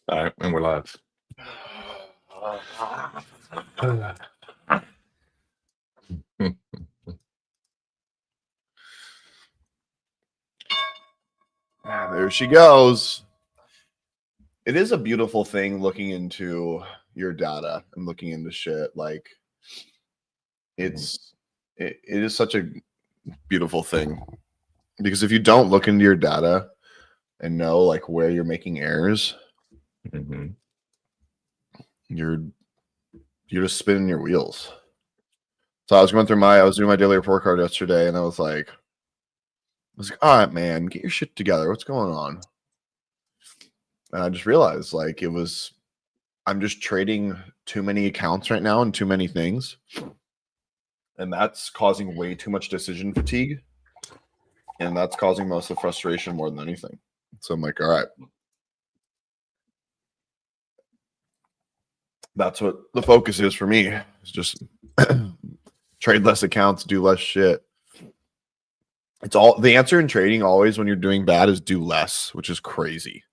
All right, and we're live. There she goes. It is a beautiful thing looking into your data and looking into shit. Like it is such a beautiful thing, because if you don't look into your data and know like where you're making errors, you're just spinning your wheels. So I was doing my daily report card yesterday, and I was like, all right, man, get your shit together. What's going on? And I just realized like I'm just trading too many accounts right now and too many things. And that's causing way too much decision fatigue. And that's causing most of the frustration more than anything. So I'm like, all right. That's what the focus is for me. It's just trade less accounts, do less shit. It's all the answer in trading always when you're doing bad is do less, which is crazy.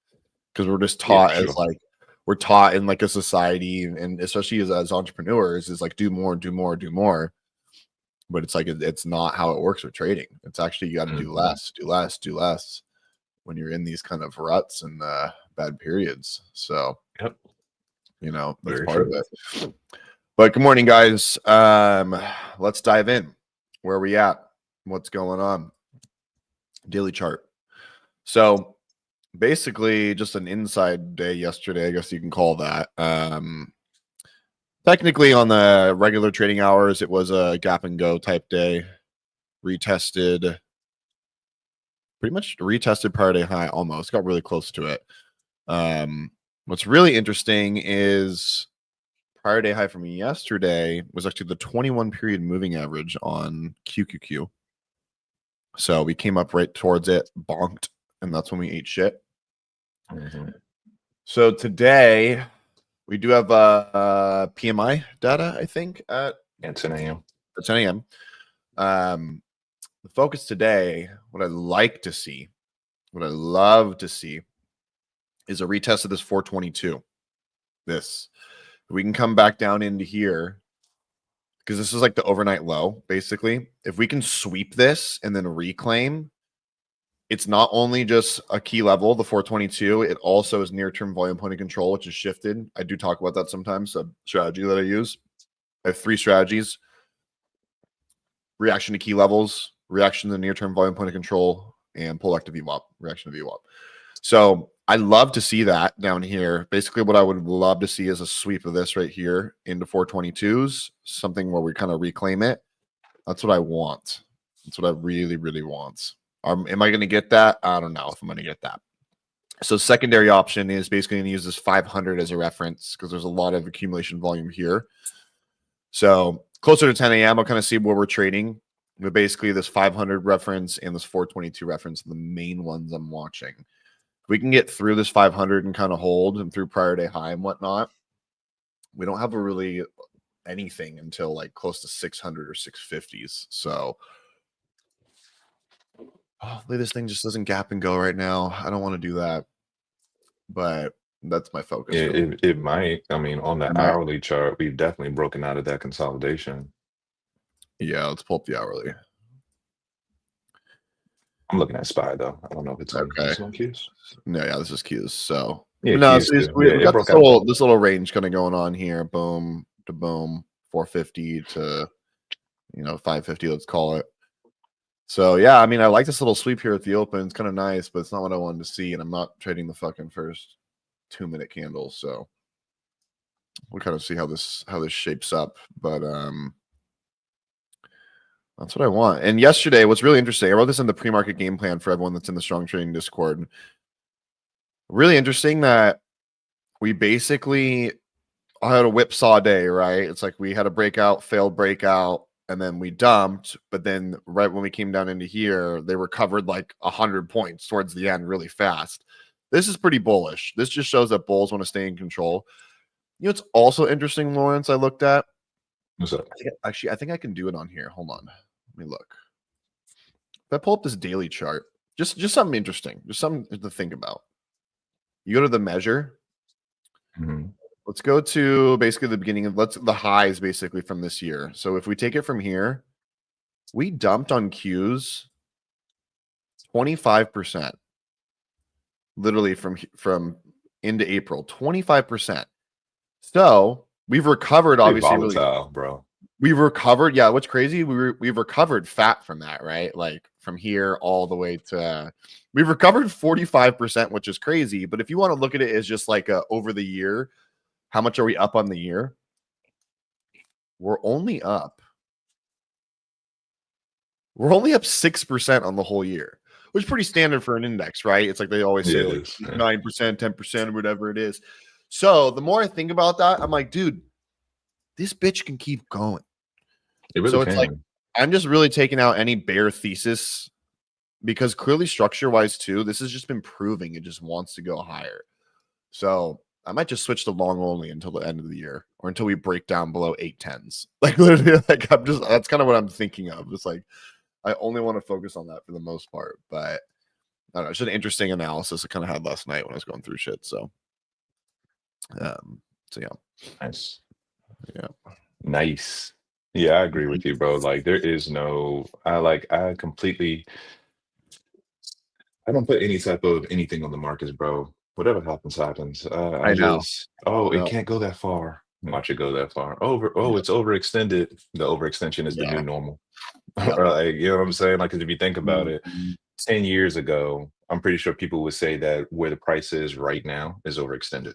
Because we're just taught as like we're taught in like a society, and especially as entrepreneurs, is like do more, do more, do more. But it's like it's not how it works with trading. It's actually you got to do less, do less, do less when you're in these kind of ruts and bad periods. So, you know, that's part of it. But good morning, guys. Let's dive in. Where are we at? What's going on? Daily chart. So basically just an inside day yesterday, I guess you can call that. Technically on the regular trading hours, it was a gap and go type day. Pretty much retested prior day high, almost got really close to it. What's really interesting is prior day high from yesterday was actually the 21 period moving average on QQQ. So we came up right towards it, bonked, and that's when we ate shit. So today we do have PMI data, I think, at 10 a.m. At 10 a.m. The focus today, what I like to see, what I love to see, is a retest of this 422. This, we can come back down into here, because this is like the overnight low, basically. If we can sweep this and then reclaim, it's not only just a key level, the 422, it also is near-term volume point of control, which is shifted. I do talk about that sometimes, a strategy that I use. I have 3 strategies: reaction to key levels, reaction to the near-term volume point of control, and pullback to VWAP, reaction to VWAP. So I love to see that down here. Basically, what I would love to see is a sweep of this right here into 422s, something where we kind of reclaim it. That's what I want. That's what I really, really want. Am I going to get that? I don't know if I'm going to get that. So secondary option is basically going to use this 500 as a reference, because there's a lot of accumulation volume here. So closer to 10 a.m., I'll kind of see where we're trading. But basically this 500 reference and this 422 reference are the main ones I'm watching. If we can get through this 500 and kind of hold and through prior day high and whatnot, we don't have a really anything until like close to 600 or 650s. So hopefully this thing just doesn't gap and go right now. I don't want to do that, but that's my focus. It might. I mean, on the hourly chart, we've definitely broken out of that consolidation. Yeah, let's pull up the hourly. I'm looking at SPY though. I don't know if it's on Qs. No, yeah, this is Qs. So yeah, no, Qs so we got this little range kind of going on here. Boom to boom, 450 to 550. Let's call it. So yeah, I mean, I like this little sweep here at the open. It's kind of nice, but it's not what I wanted to see, and I'm not trading the fucking first 2-minute candles. So we'll kind of see how this shapes up. But that's what I want. And yesterday, what's really interesting, I wrote this in the pre-market game plan for everyone that's in the Strong Trading Discord. Really interesting that we basically had a whipsaw day, right? It's like we had a breakout, failed breakout, and then we dumped. But then right when we came down into here, they recovered like 100 points towards the end really fast. This is pretty bullish. This just shows that bulls want to stay in control. You know, it's also interesting, Lawrence, I looked at. What's up? Actually, I think I can do it on here. Hold on. Let me look. If I pull up this daily chart, just something interesting, just something to think about. You go to the measure, Mhm. Let's go to basically the beginning of the highs basically from this year. So if we take it from here, we dumped on Qs 25%. Literally from into April, 25%. So we've recovered Pretty obviously really volatile, bro. we've recovered. Yeah, what's crazy, we've recovered fat from that, right? Like from here all the way to we've recovered 45%, which is crazy. But if you want to look at it as just like over the year, how much are we up on the year? We're only up. We're only up 6% on the whole year, which is pretty standard for an index, right? It's like they always Yeah, say it like is. Yeah. 9%, 10%, or whatever it is. So the more I think about that, I'm like, dude, this bitch can keep going. It really So it's like can. I'm just really taking out any bear thesis because clearly structure wise too, this has just been proving it just wants to go higher. So I might just switch to long only until the end of the year or until we break down below 810s. Like literally, like I'm just that's kind of what I'm thinking of. It's like I only want to focus on that for the most part. But I don't know, it's just an interesting analysis I kind of had last night when I was going through shit. Um, so yeah. Nice. Yeah. Nice. Yeah, I agree Mhm. with you, bro. Like there is no I completely I don't put any type of anything on the markets, bro. Whatever happens, happens. I I know. just, oh, it Yeah. can't go that far. Watch it go that far. Oh, Yeah. it's overextended. The overextension is the new Yeah. normal. Yep. Or like, you know what I'm saying? Like, 'cause if you think about it, Mhm. 10 years ago, I'm pretty sure people would say that where the price is right now is overextended.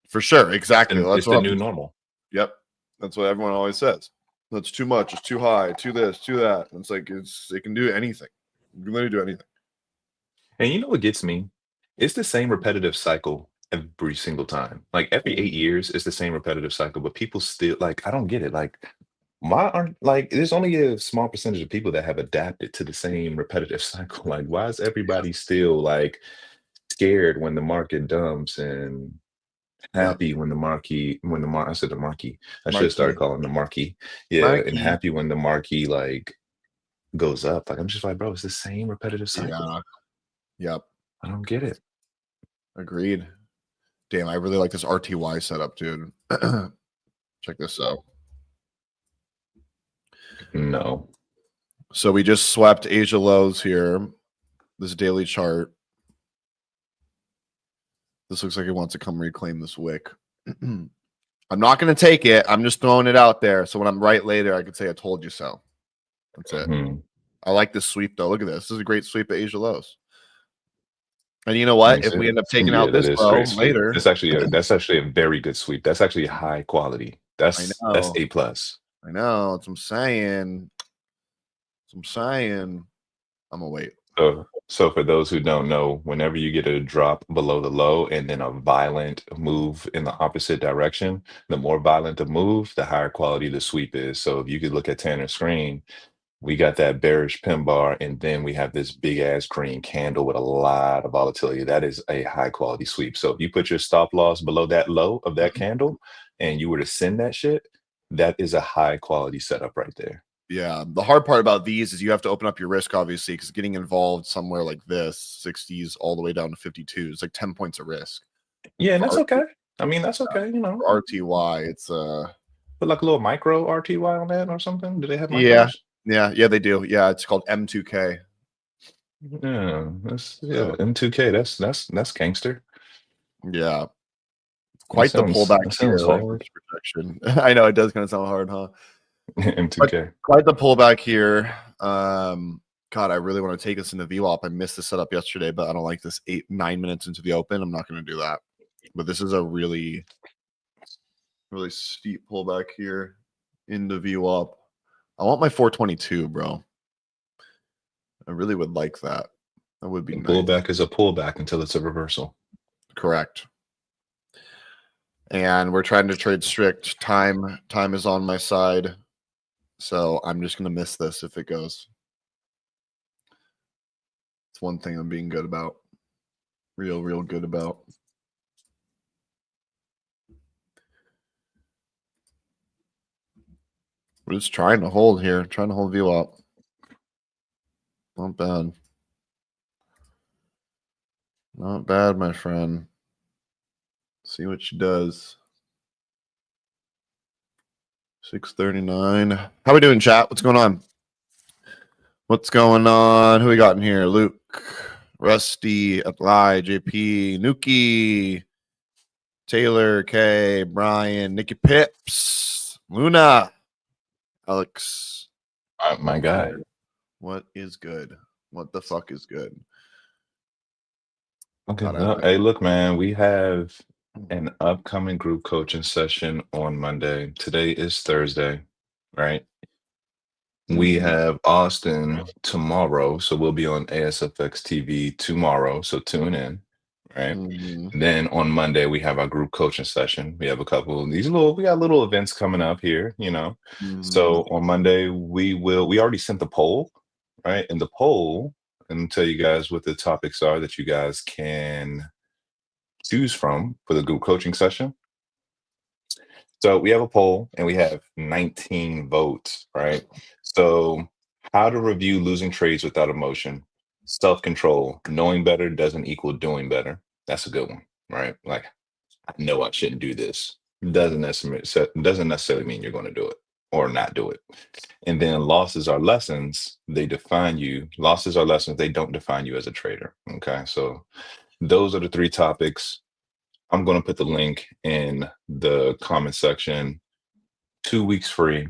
For sure. Exactly. And That's it's the what new I'm normal. Yep. That's what everyone always says. That's too much. It's too high. Too this. Too that. And it's like it can do anything. You can literally do anything. And you know what gets me? It's the same repetitive cycle every single time. Like every 8 years, it's the same repetitive cycle, but people still like, I don't get it. Like, why aren't like there's only a small percentage of people that have adapted to the same repetitive cycle. Like, why is Yeah. everybody still like scared when the market dumps and Yep. happy when the marquee when the mar I said the marquee. I should have started Marquee. calling the marquee. Yeah, and Marquee. happy when the marquee like goes up. Like I'm just like, bro, it's the same repetitive cycle. Yeah. Yep. I don't get it. Agreed. Damn, I really like this RTY setup, dude. Check this out. No. So we just swept Asia lows here. This daily chart. This looks like it wants to come reclaim this wick. I'm not going to take it. I'm just throwing it out there. So when I'm right later, I could say I told you so. That's it. Mhm. I like this sweep though. Look at this. This is a great sweep at Asia lows. And you know Let me what? If see we it. end up taking Yeah, out that this is low great sweep. later, That's actually a very good sweep. That's actually high quality. I That's know. A plus. I know. That's what I'm saying. That's what I'm saying. I'm gonna wait. So for those who don't know, whenever you get a drop below the low and then a violent move in the opposite direction, the more violent the move, the higher quality the sweep is. So if you could look at Tanner's screen, we got that bearish pin bar, and then we have this big ass green candle with a lot of volatility. That is a high quality sweep. So if you put your stop loss below that low of that candle and you were to send that shit, that is a high quality setup right there. Yeah. The hard part about these is you have to open up your risk, obviously, because getting involved somewhere like this, 60s all the way down to 52, is like 10 points of risk. Yeah, and For that's RT, okay. I mean, that's okay, you know. for RTY, it's Put like a little micro RTY on that or something. Do they have yeah, micros? yeah, they do. Yeah, it's called M2K. Yeah, So M2K. That's gangster. yeah, quite the That pullback sounds here, like hard. risk protection. I know it does kind of sound hard, huh? But M2K. quite the pullback here. God, I really want to take this into VWAP. I missed the setup yesterday, but I don't like this 9 minutes into the open. I'm not going to do that. But this is a really, really steep pullback here into VWAP. I want my 422, bro. I really would like that. That would be A nice. pullback is a pullback until it's a reversal. Correct. And we're trying to trade strict. Time is on my side. So I'm just going to miss this if it goes. It's one thing I'm being good about. Real good about. We're just trying to hold here, trying to hold view up. Not bad. Not bad, my friend. See what she does. 639. How we doing, chat? What's going on? What's going on? Who we got in here? Luke, Rusty, Apply, JP, Nuki, Taylor, K, Brian, Nikki Pips, Luna, Alex. My guy. What is good? What the fuck is good? Okay. God, Well, hey, look, man, we have an upcoming group coaching session on Monday. Today is Thursday, right? We have Austin tomorrow, so we'll be on ASFX TV tomorrow. So tune in, right? Then on Monday we have our group coaching session. We have a couple of we got little events coming up here, you know. So on Monday we already sent the poll, right? And the poll, and tell you guys what the topics are that you guys can choose from for the group coaching session. So we have a poll and we have 19 votes, right? So how to review losing trades without emotion, self-control, knowing better doesn't equal doing better. That's a good one, right? Like, I know I shouldn't do this. Doesn't necessarily mean you're going to do it or not do it. And then losses are lessons. They define you. Losses are lessons. They don't define you as a trader. Okay. So those are the three topics. I'm going to put the link in the comment section. 2 weeks free,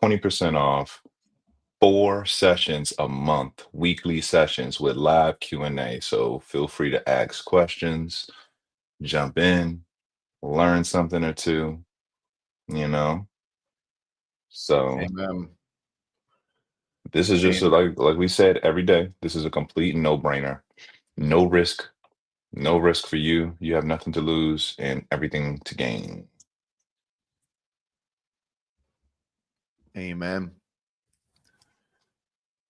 20% off, 4 sessions a month, weekly sessions with live Q&A. So feel free to ask questions, jump in, learn something or two, you know. So Amen. this is just like we said every day. This is a complete no-brainer. No risk, no risk for you. You have nothing to lose and everything to gain. Amen.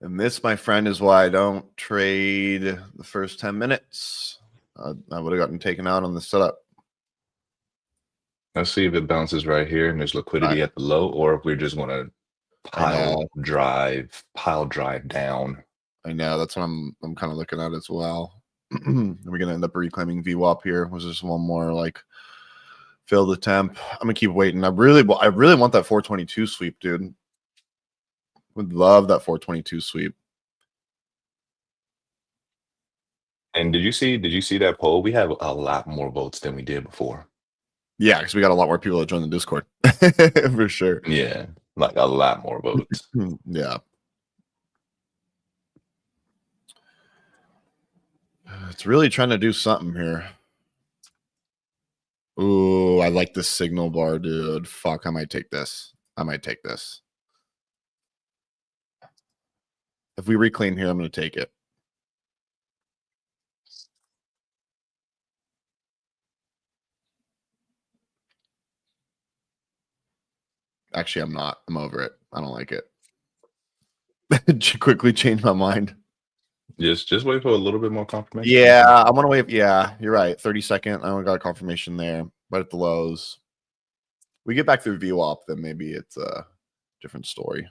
And this, my friend, is why I don't trade the first 10 minutes. I would have gotten taken out on the setup. Let's see if it bounces right here and there's liquidity at the low, or if we're just going to pile drive down. I know. That's what I'm kind of looking at as well. We're gonna end up reclaiming VWAP here. Was just one more like fill the temp. I'm gonna keep waiting. I really want that 422 sweep, dude. Would love that 422 sweep. And did you see that poll? We have a lot more votes than we did before. Yeah, because we got a lot more people that join the Discord for sure. Yeah, like a lot more votes. Yeah. It's really trying to do something here. Ooh, I like this signal bar, dude. Fuck, I might take this. If we reclaim here, I'm going to take it. Actually, I'm not. I'm over it. I don't like it. Quickly change my mind. Just wait for a little bit more confirmation. Yeah, I want to wait. Yeah, you're right. 30-second. I only got a confirmation there, but at the lows. We get back through VWAP, then maybe it's a different story.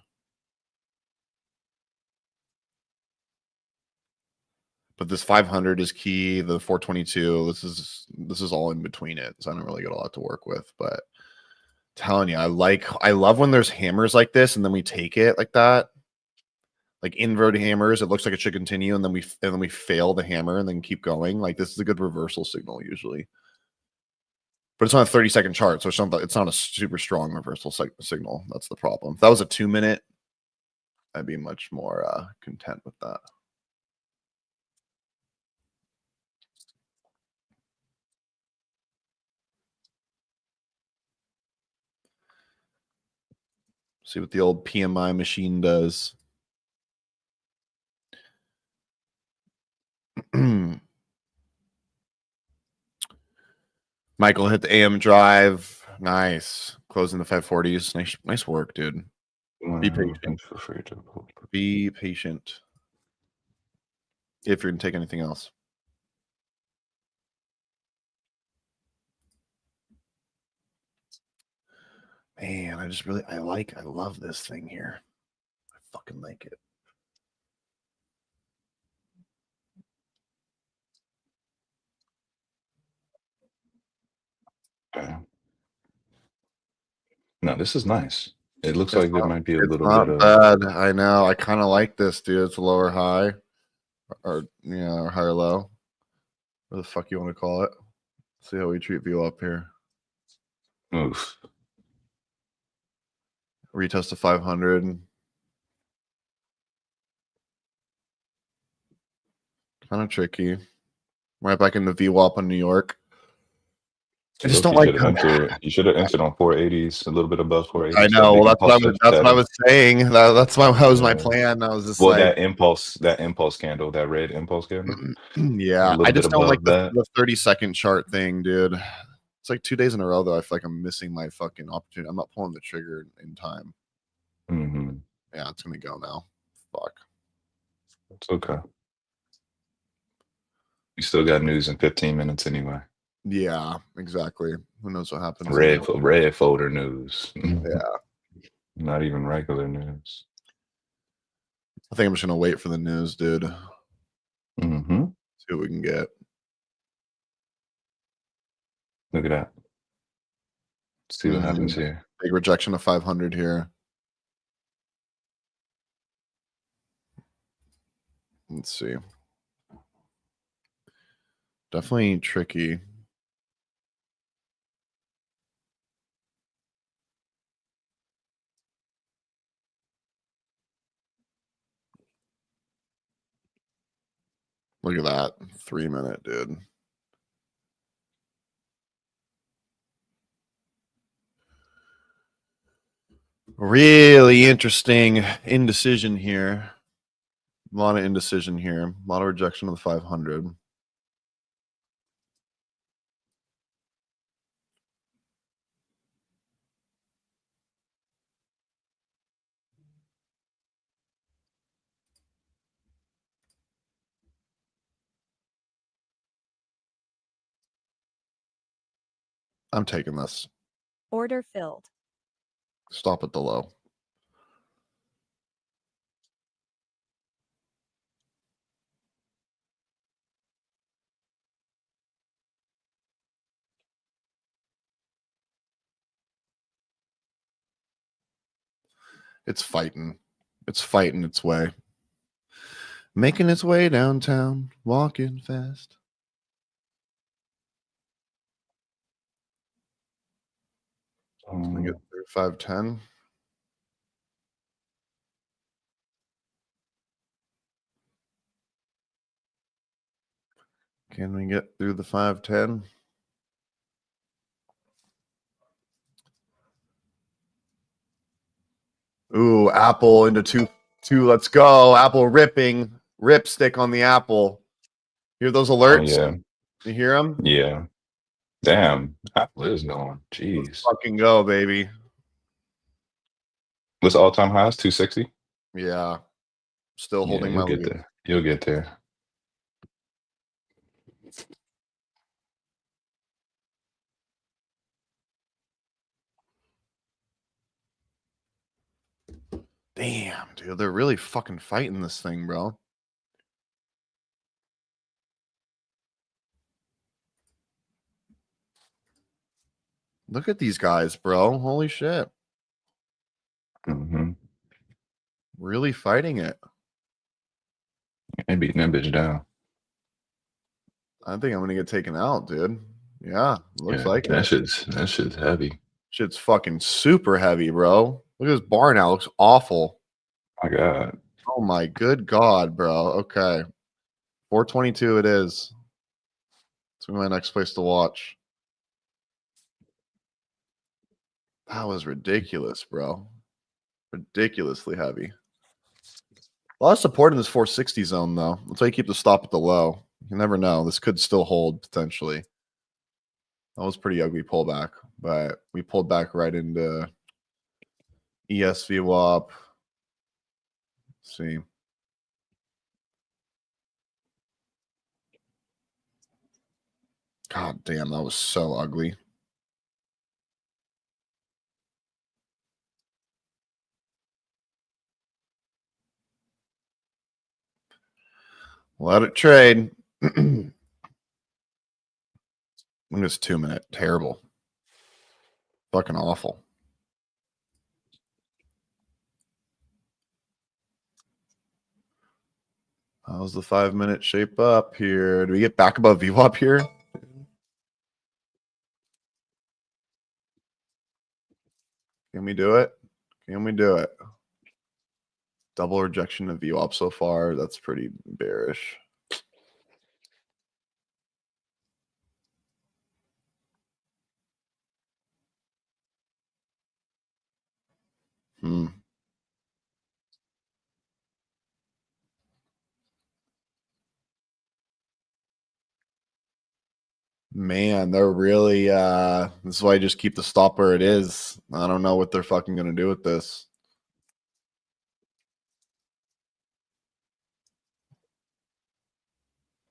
But this 500 is key. The 422. This is all in between it, so I don't really get a lot to work with. But telling you, I love when there's hammers like this, and then we take it like that. Like inverted hammers, it looks like it should continue, and then we fail the hammer and then keep going. Like this is a good reversal signal usually, but it's on a 30-second chart, so it's not a super strong reversal signal. That's the problem. If that was a 2-minute, I'd be much more content with that. See what the old PMI machine does. Michael hit the AM drive. Nice. Closing the 540s. Nice work, dude. Be patient. Be patient. If you're going to take anything else. Man, I love this thing here. I fucking like it. No, this is nice. It looks It's like there not, might be a it's little bit not of bad. I know. I kind of like this, dude. It's a lower high, or or higher low. What the fuck you want to call it? See how we treat view up here. oof. Retest to 500. Kind of tricky. Right back into VWAP on New York. I just don't Loki like. should have entered. You should have entered on 480s, a little bit above I 480s. That know. big Well, that's what I impulse was. That's what I that was saying. That was my yeah. plan. I was just Well, like, that impulse candle, that red impulse candle, a yeah. I little bit just don't like above that. the 30-second chart thing, dude. It's like 2 days in a row though. I feel like I'm missing my fucking opportunity. I'm not pulling the trigger in time. Mm-hmm. Yeah, it's gonna go now. Fuck. It's okay. You still got news in 15 minutes anyway. Yeah, exactly. Who knows what happens in Red folder news. Yeah. Not even regular news. I think I'm just gonna wait for the news, dude. Mm-hmm. See what we can get. Look at that. See what happens here. Big rejection of 500 here. Let's see. Definitely tricky. Look at that. 3-minute, dude. Really interesting indecision here. A lot of indecision here. A lot of rejection of the 500. I'm taking this. Order filled. Stop at the low. It's fighting. It's fighting its way. Making its way downtown, walking fast. Can we get through 510? Can we get through the 510? Ooh, Apple into two. Let's go. Apple ripping. Ripstick on the Apple. Hear those Oh alerts? yeah. You hear them? Yeah. Damn. Apple is going. Let's Jeez. fucking go, baby. What's all-time highs? 260? Yeah. Still Yeah, holding you'll my get lead. there. You'll get there. Damn, dude. They're really fucking fighting this thing, bro. Look at these guys, bro. Holy shit. Mm-hmm. Really fighting it. And beating that bitch down. I think I'm gonna get taken out, dude. Yeah, looks Yeah, like it. that shit's heavy. Shit's fucking super heavy, bro. Look at this bar now. It looks awful. My God. Oh my good God, bro. Okay. 422 it is. It's my next place to watch. That was ridiculous, bro. Ridiculously heavy. A lot of support in this 460 zone, though. That's why you keep the stop at the low. You never know. This could still hold potentially. That was pretty ugly pullback, but we pulled back right into ESVWAP. Let's see. God damn, that was so ugly. Let it trade. Look at this 2-minute. Terrible. Fucking awful. How's the 5-minute shape up here? Do we get back above VWAP here? Can we do it? Can we do it? Double rejection of VWAP so far. That's pretty bearish. Man, they're really this is why I just keep the stop where it is. I don't know what they're fucking gonna do with this.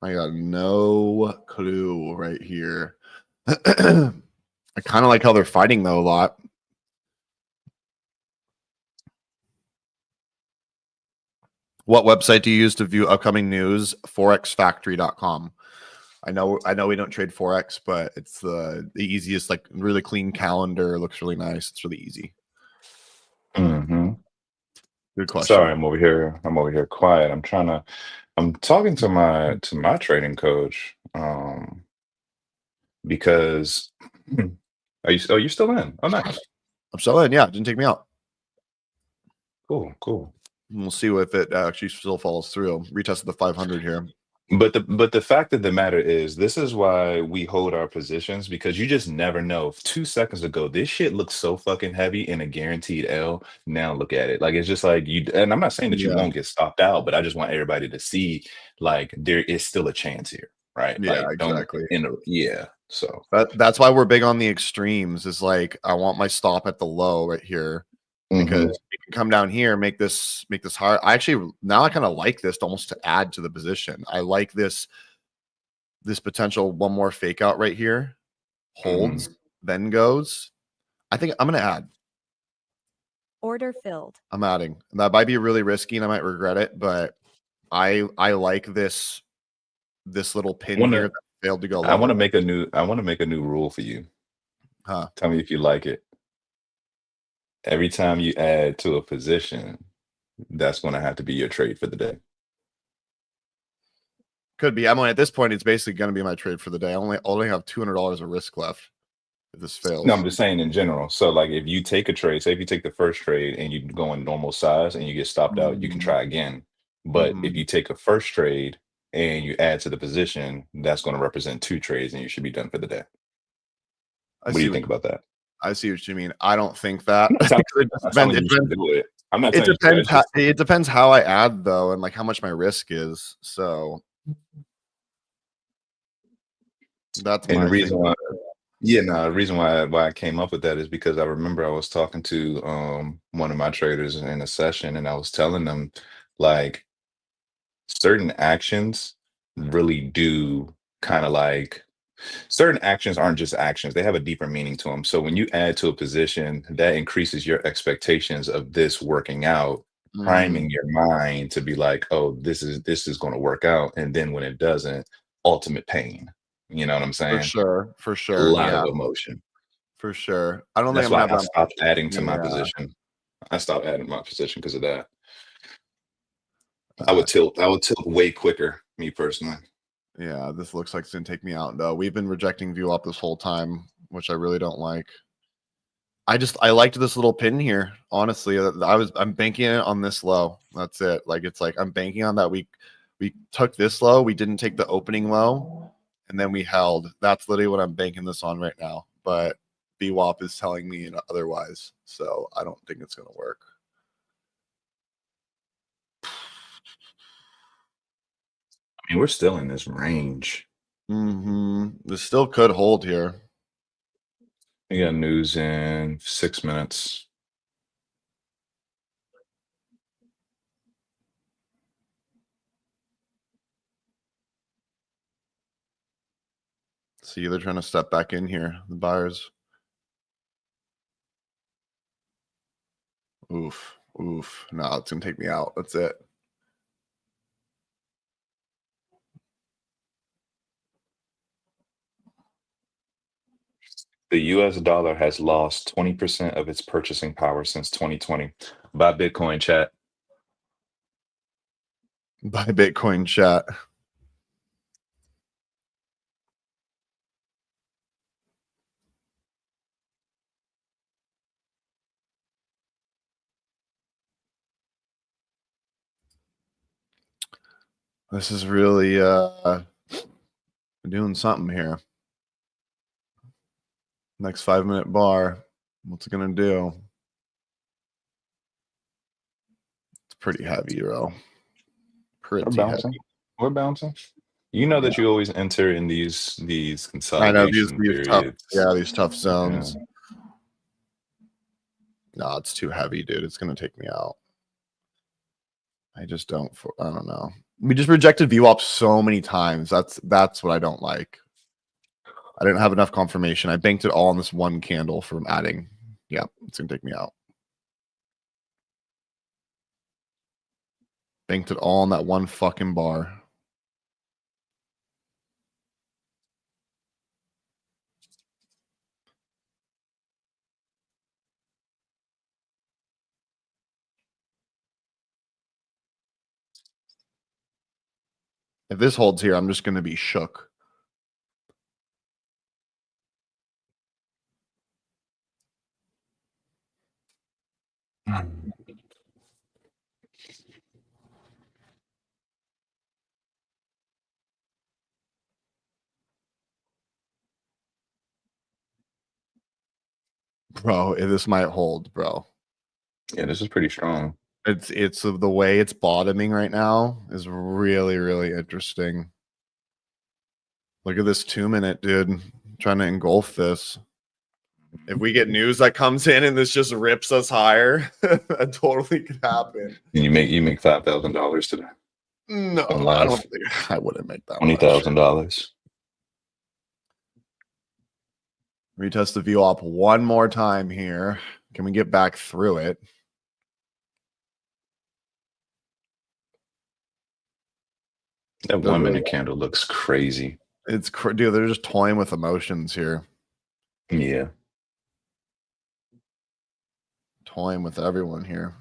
I got no clue right here. I kind of like how they're fighting though a lot. What website do you use to view upcoming news? Forexfactory.com. I know we don't trade Forex, but it's the easiest, like really clean calendar, looks really nice. It's really easy. Mm-hmm. Good question. Sorry, I'm over here quiet. I'm talking to my trading coach. Because you're still in. Oh, nice. I'm still in, yeah. It didn't take me out. Cool. We'll see if it actually still follows through. Retested the 500 here. But the fact of the matter is, this is why we hold our positions, because you just never know. 2 seconds ago, this shit looks so fucking heavy in a guaranteed L. Now look at it. Like, it's just like you. And I'm not saying that you Yeah. won't get stopped out, but I just want everybody to see, like, there is still a chance here, right? Yeah, Like, exactly. yeah. So that's why we're big on the extremes. Is like I want my stop at the low right here because we can come down here, make this hard. I actually now I kind of like this almost to add to the position. I like this potential one more fake out right here, holds, then goes. I think I'm gonna add. Order filled. I'm adding. That might be really risky and I might regret it, but I like this little pin here that failed to go lower. I want to make a new rule for you. Huh. Tell me if you like it. Every time you add to a position, that's going to have to be your trade for the day. Could be. I mean, at this point, it's basically going to be my trade for the day. I only have $200 of risk left if this fails. No, I'm just saying in general. So, like, if you take a trade, say if you take the first trade and you go in normal size and you get stopped out, you can try again. But if you take a first trade and you add to the position, that's going to represent 2 trades and you should be done for the day. What do you think about that? I see what you mean. I don't think that. It depends how I add though, and like how much my risk is. So that's and my the reason thing. why. Yeah, no, the reason why I came up with that is because I remember I was talking to one of my traders in a session, and I was telling them, like, certain actions really do kind of like certain actions aren't just actions, they have a deeper meaning to them. So when you add to a position, that increases your expectations of this working out, priming your mind to be like, oh, this is going to work out. And then when it doesn't, ultimate pain. You know what I'm saying? For A sure. lot Yeah, of emotion. for sure. I don't think That's I'm why gonna I have stopped adding to my Yeah. position. I stopped adding my position because of that. I would tilt way quicker, me personally. Yeah, this looks like it's gonna take me out though. We've been rejecting view up this whole time, which I really don't like. I liked this little pin here. Honestly, I'm banking it on this low. That's it. Like it's like I'm banking on that we took this low. We didn't take the opening low, and then we held. That's literally what I'm banking this on right now. But VWAP is telling me otherwise, so I don't think it's gonna work. I mean, we're still in this range. This still could hold here. We got news in 6 minutes. See, they're trying to step back in here. The buyers. Oof. No, it's gonna take me out. That's it. The US dollar has lost 20% of its purchasing power since 2020. Buy Bitcoin, chat. Buy Bitcoin chat. This is really doing something here. Next 5-minute bar. What's it gonna do? It's pretty heavy, bro. We're Pretty bouncing. heavy. We're bouncing. You know Yeah. that you always enter in these I know these consolidation tough, periods. these tough Yeah. zones. No, it's too heavy, dude. It's gonna take me out. I just don't. I don't know. We just rejected VWAP so many times. That's what I don't like. I didn't have enough confirmation. I banked it all on this one candle from adding. Yeah, it's gonna take me out. Banked it all on that one fucking bar. If this holds here, I'm just gonna be shook. Bro, this might hold, bro. Yeah, this is pretty strong. It's the way it's bottoming right now is really, really interesting. Look at this 2-minute, dude. I'm trying to engulf this. If we get news that comes in and this just rips us higher, that totally could happen. And you make $5,000 today No, on I don't live. think I wouldn't make that much. $20,000. Retest the VWAP one more time here. Can we get back through it? That 1 minute candle looks crazy. It's dude, they're just toying with emotions here. Yeah. Toying with everyone here.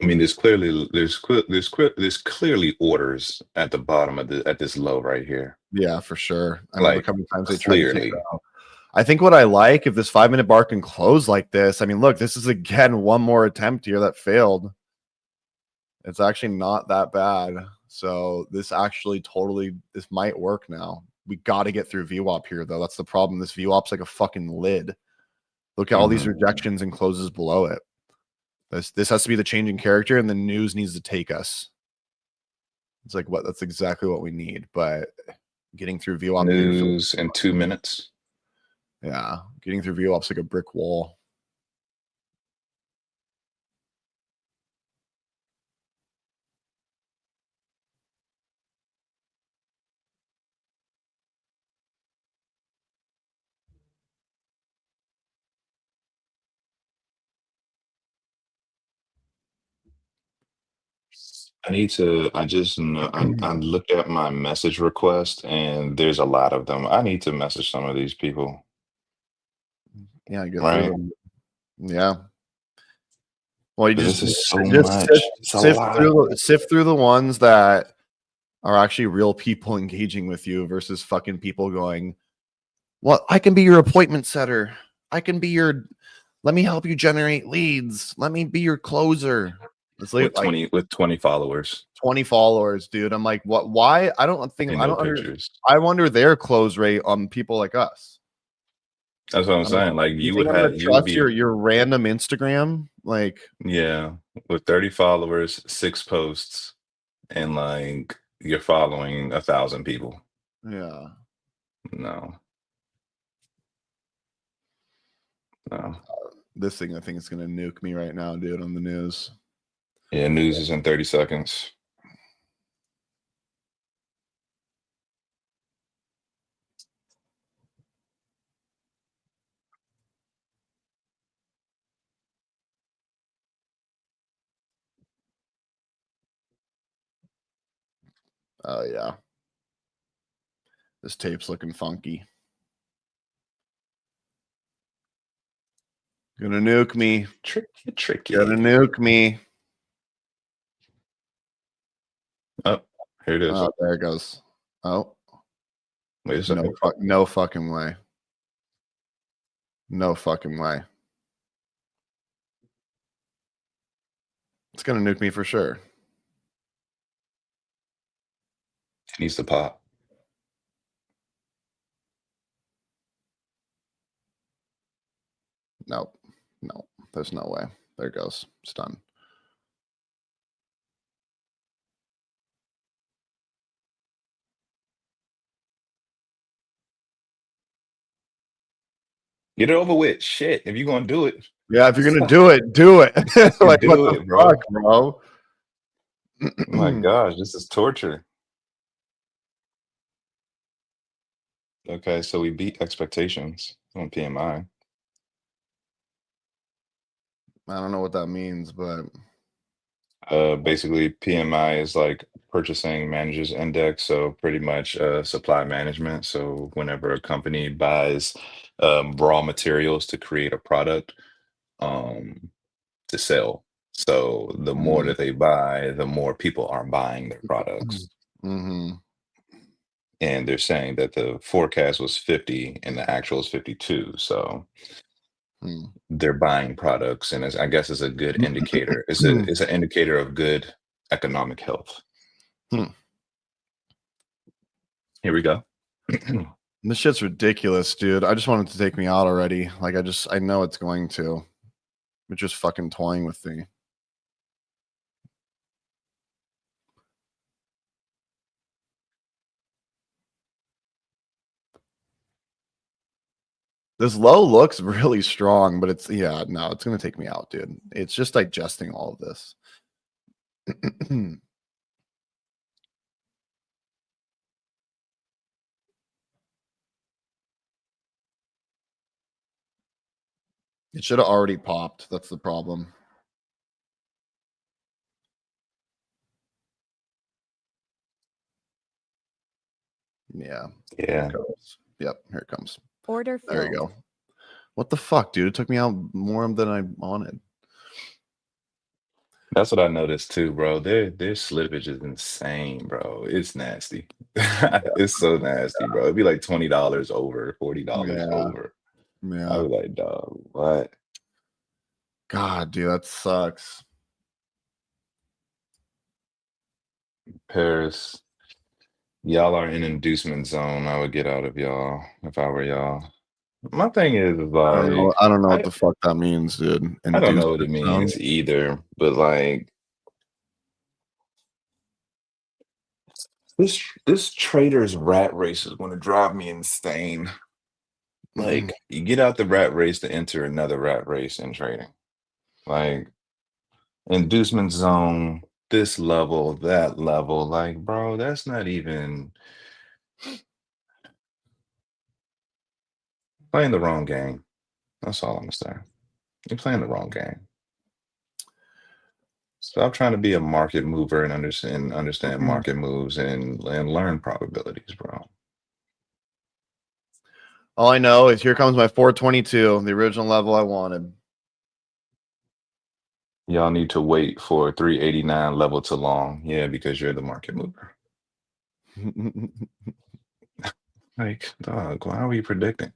I mean, there's clearly clearly orders at the bottom of this low right here. Yeah, for sure. I mean, look Like how many times they tried to take clearly. it out. I think what I like, if this 5-minute bar can close like this, I mean, look, this is again one more attempt here that failed. It's actually not that bad. So this actually this might work now. We got to get through VWAP here, though. That's the problem. This VWAP's like a fucking lid. Look at all these rejections and closes below it. This has to be the changing character, and the news needs to take us. It's like what? That's exactly what we need. But getting through VWAP News in 2 minutes. Yeah, getting through VWAP's like a brick wall. I just know I looked at my message request and there's a lot of them. I need to message some of these people. Yeah, get through Right? them. Yeah. Well, you This just is so just much. It's a lot. sift through the ones that are actually real people engaging with you versus fucking people going, well, I can be your appointment setter. I can be let me help you generate leads. Let me be your closer. It's like 20 followers 20 followers, dude. I'm like, what? Why? I don't and no pictures. I wonder their close rate on people like us. That's what I'm I'm like, saying. Like you think I'm gonna you would trust be your random Instagram? Like, yeah, with 30 followers, 6 posts, and like you're following 1,000 people. yeah. No. No. This thing I think is gonna nuke me right now, dude, on the news. Yeah, news is in 30 seconds. Oh yeah. This tape's looking funky. Gonna nuke me. Tricky. Gonna nuke me. Oh, here it is. Oh, there it goes. Oh, Wait a second. no fucking way. No fucking way. It's gonna nuke me for sure. It needs to pop. No, there's no way. There it goes. It's done. Get it over with. Shit. If you're gonna do it. Yeah, if you're gonna do it, do it. Like, Do what the it, bro. fuck, bro? Oh my gosh, this is torture. Okay, so we beat expectations on PMI. I don't know what that means, but Basically, PMI is like purchasing managers index, so pretty much supply management. So whenever a company buys raw materials to create a product to sell, so the more that they buy, the more people are buying their products. mm-hmm. And they're saying that the forecast was 50 and the actual is 52. So they're buying products, and I guess it's a good indicator. It's an indicator of good economic health. Here we go. This shit's ridiculous, dude. I just want it to take me out already. Like, I know it's going to. It's just fucking toying with me. This low looks really strong, but it's no, it's gonna take me out, dude. It's just digesting all of this. It should have already popped. That's the problem. Yeah. Yeah. Yep, here it comes. Order filled. There you go. What the fuck, dude? It took me out more than I wanted. That's what I noticed too, bro. Their slippage is insane, bro. It's nasty. It's so nasty, bro. It'd be like $20 over, $40 over. Yeah. I was like, dog, what? God, dude, that sucks. Paris, y'all are in inducement zone. I would get out of y'all if I were y'all. My thing is like, I don't know what the fuck that means, dude. I don't know what it Inducement zone? means either, but like this trader's rat race is going to drive me insane. Like you get out the rat race to enter another rat race in trading. Like inducement zone, this level, that level. Like, bro, that's not even playing the wrong game. That's all I'm gonna say. You're playing the wrong game. Stop trying to be a market mover and understand market moves and learn probabilities, bro. All I know is here comes my 422, the original level I wanted. Y'all need to wait for 389 level to long. Yeah, because you're the market mover. Like, dog, why are we predicting?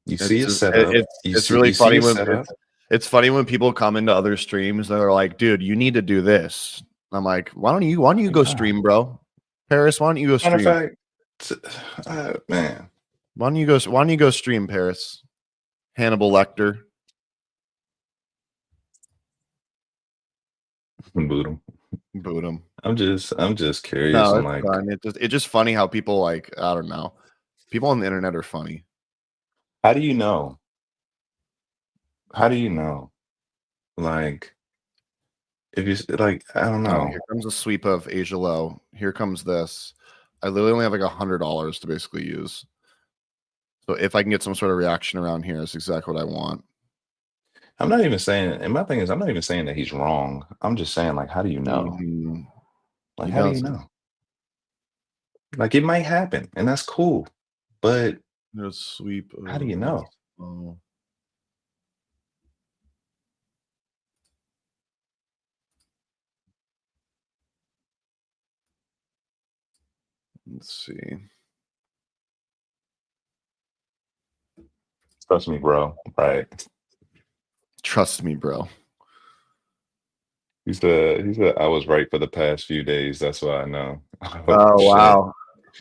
You see a setup. It's really funny when it's funny when people come into other streams and they're like, dude, you need to do this. I'm like, why don't you go stream, bro? Paris, why don't you go stream? Matter of fact, man. Why don't you go stream, Paris? Hannibal Lecter. Boot him. Boot him. I'm just curious. No, I'm like, fine. It's just funny how people like, I don't know. People on the internet are funny. how do you know? How do you know? Like, if you like, I don't know. Here comes a sweep of Asia Low. Here comes this. I literally only have like $100 to basically use. So if I can get some sort of reaction around here, that's exactly what I want. I'm not even saying, and my thing is, I'm not even saying that he's wrong. I'm just saying, like, how do you know? Like, how do you know? Like, it might happen, and that's cool, but there's sweep. How do you know? Let's see. Trust me, bro. Right. Trust me, bro. He said I was right for the past few days. That's why I know. Oh Oh shit. wow.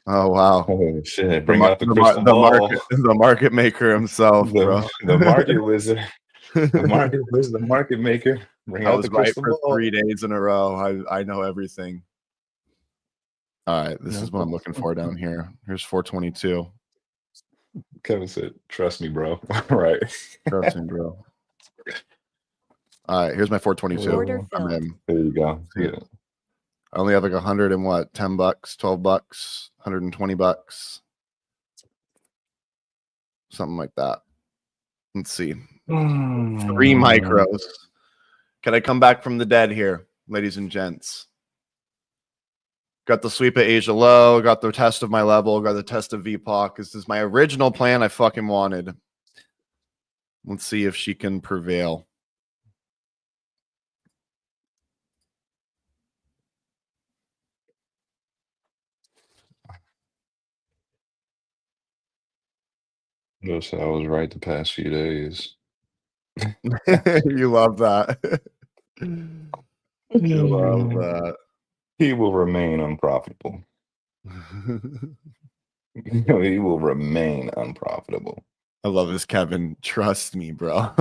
Oh wow. Oh shit. The Bring out the crystal the ball. market the market maker himself, bro. The market wizard. The market wizard, the market maker. Bring I out the was right crystal for ball. 3 days in a row. I know everything. All right, this is what I'm looking for down here. Here's 422. Kevin said, trust me, bro. Right. Trust me, bro. All right, here's my 422. Order I'm filled. in. There you go. See, Yeah. I only have like 100 and what? $10, $12, $120, something like that. Let's see. 3 micros. Can I come back from the dead here, ladies and gents? Got the sweep at Asia low, got the test of my level, got the test of VPOC. This is my original plan I fucking wanted. Let's see if she can prevail. Notice I was right the past few days. You love that. You love that. He will remain unprofitable. He will remain unprofitable. I love this, Kevin. Trust me, bro.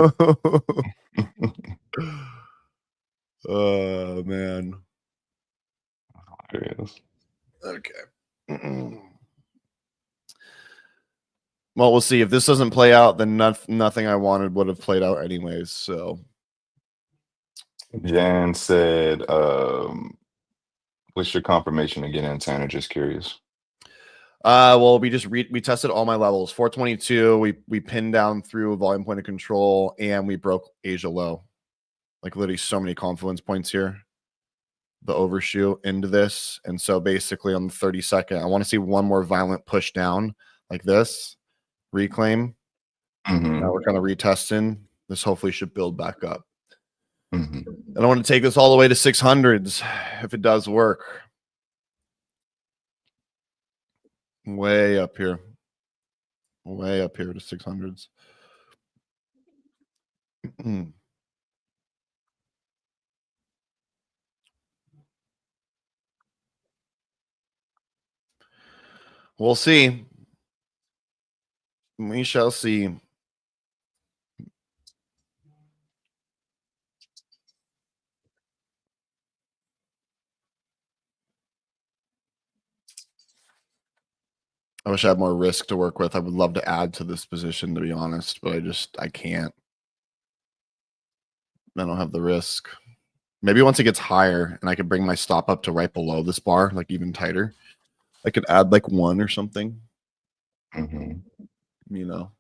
Oh, man. Hilarious. Okay. Well, we'll see. If this doesn't play out, then nothing I wanted would have played out anyways. So Jan said, what's your confirmation again, in Tanner? Just curious. well, we tested all my levels. 422, we pinned down through a volume point of control, and we broke Asia low. Like literally so many confluence points here. The overshoot into this. And so basically on the 32nd, I want to see one more violent push down like this. Reclaim. Now we're kind of retesting. This hopefully should build back up. And I want to take this all the way to 600s if it does work. Way up here. Way up here to 600s. We'll see. We shall see. I wish I had more risk to work with. I would love to add to this position, to be honest, but I can't. I don't have the risk. Maybe once it gets higher and I could bring my stop up to right below this bar, like even tighter, I could add like 1 or something. You know,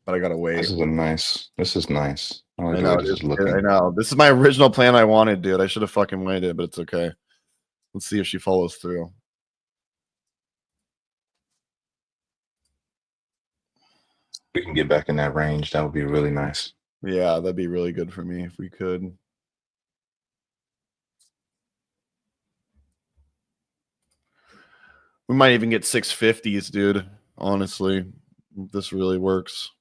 but I gotta wait. This is nice. I like I the way know, this is looking. I know. This is my original plan I wanted, dude. I should have fucking waited, but it's okay. Let's see if she follows through. We can get back in that range. That would be really nice. Yeah, that'd be really good for me if we could. We might even get 650s, dude. Honestly, this really works.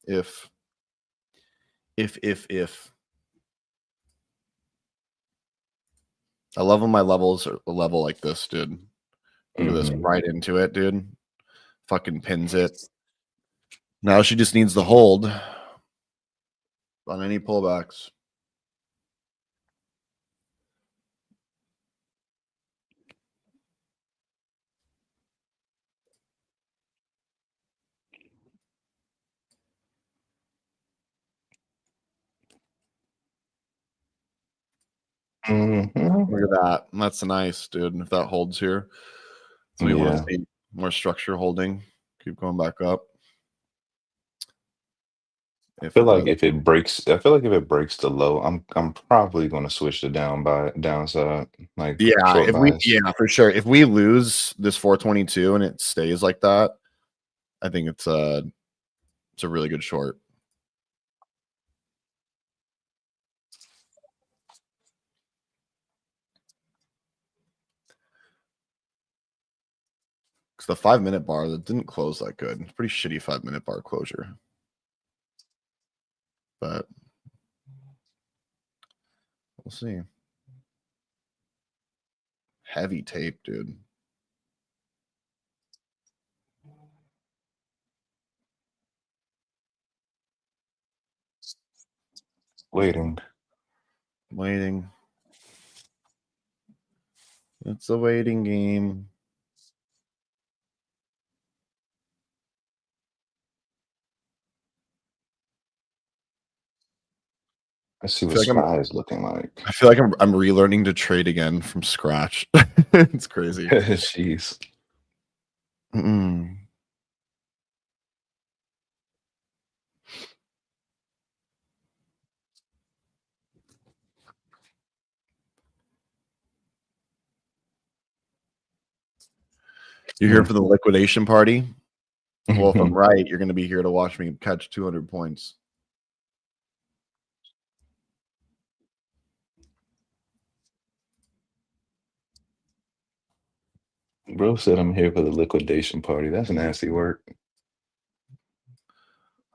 If I love when my levels are a level like this, dude. Look at this, right into it, dude. Fucking pins it. Now she just needs the hold on any pullbacks. Look at that. That's nice, dude. If that holds here. So we want to see more structure holding. Keep going back up. I feel like if it breaks the low, I'm probably going to switch to downside. Like short buys. For sure. If we lose this 422 and it stays like that, I think it's a really good short. The 5-minute bar that didn't close that good. It's pretty shitty 5-minute bar closure. But we'll see. Heavy tape, dude. Waiting. It's a waiting game. Let's see what Sky is looking like. I feel like I'm relearning to trade again from scratch. It's crazy. Jeez. You're here for the liquidation party? Well, if I'm right, you're going to be here to watch me catch 200 points. Bro said I'm here for the liquidation party. That's nasty work.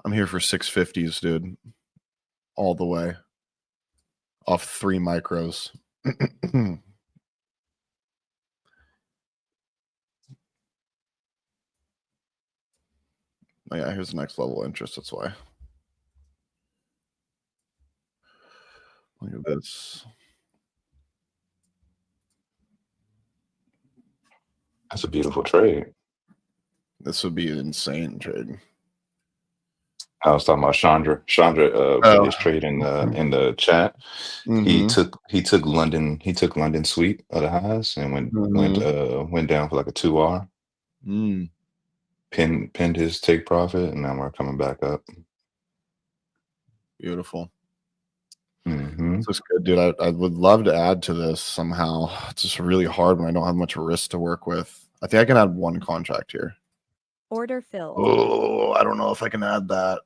I'm here for 650s, dude. All the way. Off 3 micros. Oh, yeah, here's the next level interest. That's why. Look at this. That's a beautiful trade. This would be an insane trade. I was talking about Chandra. Chandra put his trade in the chat. He took London. He took London sweep of the highs and went down for like a 2R. Pinned his take profit, and now we're coming back up. Beautiful. This is good, dude. I would love to add to this somehow. It's just really hard when I don't have much risk to work with. I think I can add 1 contract here. Order filled. Oh, I don't know if I can add that.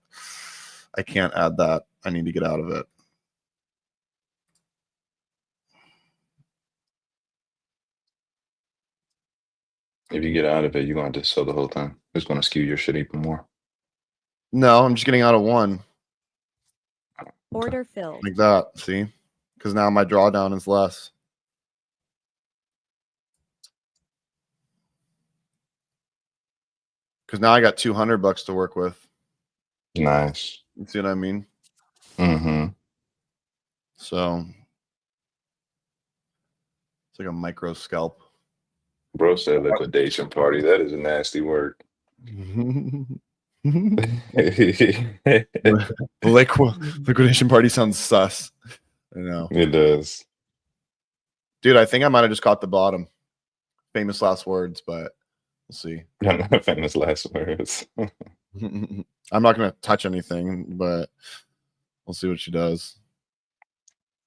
I can't add that. I need to get out of it. If you get out of it, you're going to have to sell the whole thing. It's going to skew your shit even more. No, I'm just getting out of 1. Order filled. Like that, see? Because now my drawdown is less. Because now I got $200 to work with. Nice. You see what I mean? So it's like a micro scalp. Bro said liquidation party. That is a nasty word. Liquidation party sounds sus. I know. It does. Dude, I think I might have just caught the bottom. Famous last words, but we'll see. Famous last words. I'm not going to touch anything, but we'll see what she does.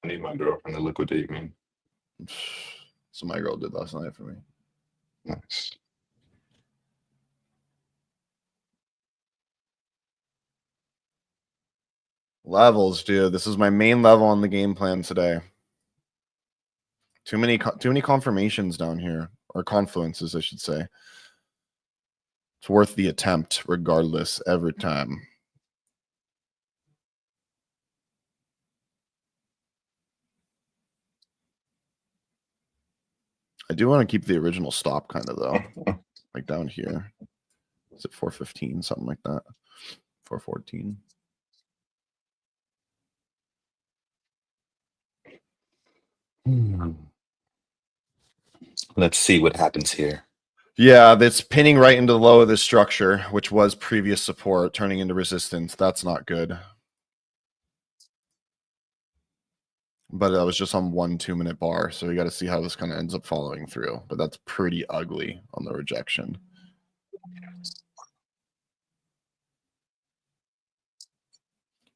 I need my girlfriend to liquidate me. So my girl did last night for me. Nice. Levels, dude. This is my main level on the game plan today. Too many confirmations down here, or confluences, I should say. It's worth the attempt, regardless, every time. I do want to keep the original stop, kind of though, like down here. Is it 415, something like that? 414. Let's see what happens here. Yeah, that's pinning right into the low of this structure, which was previous support, turning into resistance. That's not good. But that was just on 1 2-minute bar, so we got to see how this kind of ends up following through. But that's pretty ugly on the rejection.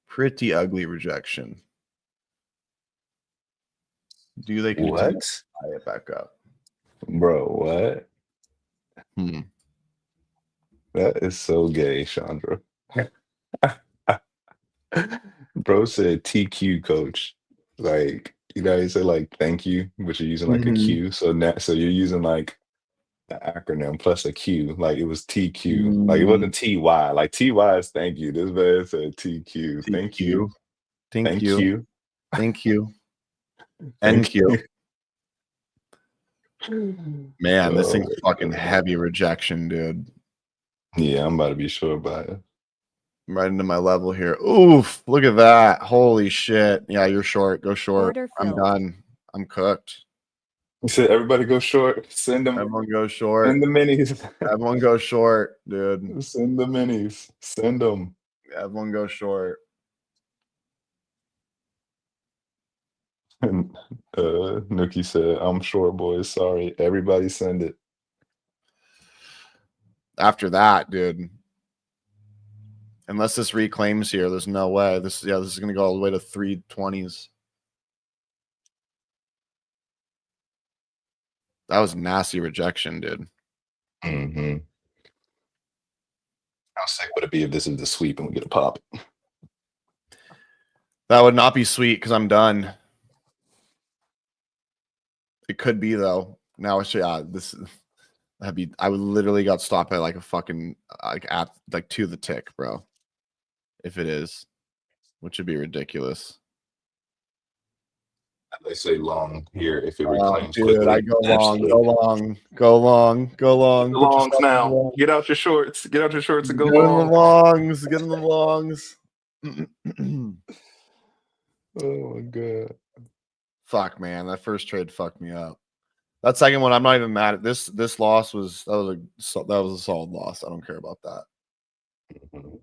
Pretty ugly rejection. Do they continue to tie it back up? Bro, what? That is so gay, Chandra. Bro said TQ coach. Like, you know, he said like thank you, but you're using like a Q. So now you're using like the acronym plus a Q. Like it was TQ. Like it wasn't TY. Like TY is thank you. This man said TQ. Thank you. Thank Thank you. you. Thank you. Thank NQ. you. Man, this thing's Oh, fucking God. heavy rejection, dude. Yeah, I'm about to be sure about it. Right into my level here. Oof, look at that. Holy shit. Yeah, you're short. Go short. Order I'm filled. done. I'm cooked. He said, everybody go short. Send them. Everyone go short. Send the minis. Everyone go short, dude. Send the minis. Send them. Everyone go short. And Nookie said, I'm short, boys. Sorry. Everybody send it. After that, dude. Unless this reclaims here, there's no way. This is gonna go all the way to 320s. That was nasty rejection, dude. Mm-hmm. How sick would it be if this is the sweep and we get a pop? That would not be sweet because I'm done. It could be though. Now it's this that'd be. I would literally got stopped by like a fucking like to the tick, bro. If it is, which would be ridiculous. They say long here if it Oh, reclaims dude, quickly. I go long, Absolutely. go long, go long, go long. The Put longs yourself in the now. long. Get out your shorts. Get out your shorts and go Get in the long. longs. Get in the longs. Oh my god. Fuck, man, that first trade fucked me up. That second one, I'm not even mad at this. This loss was that was a solid loss. I don't care about that. Mhm.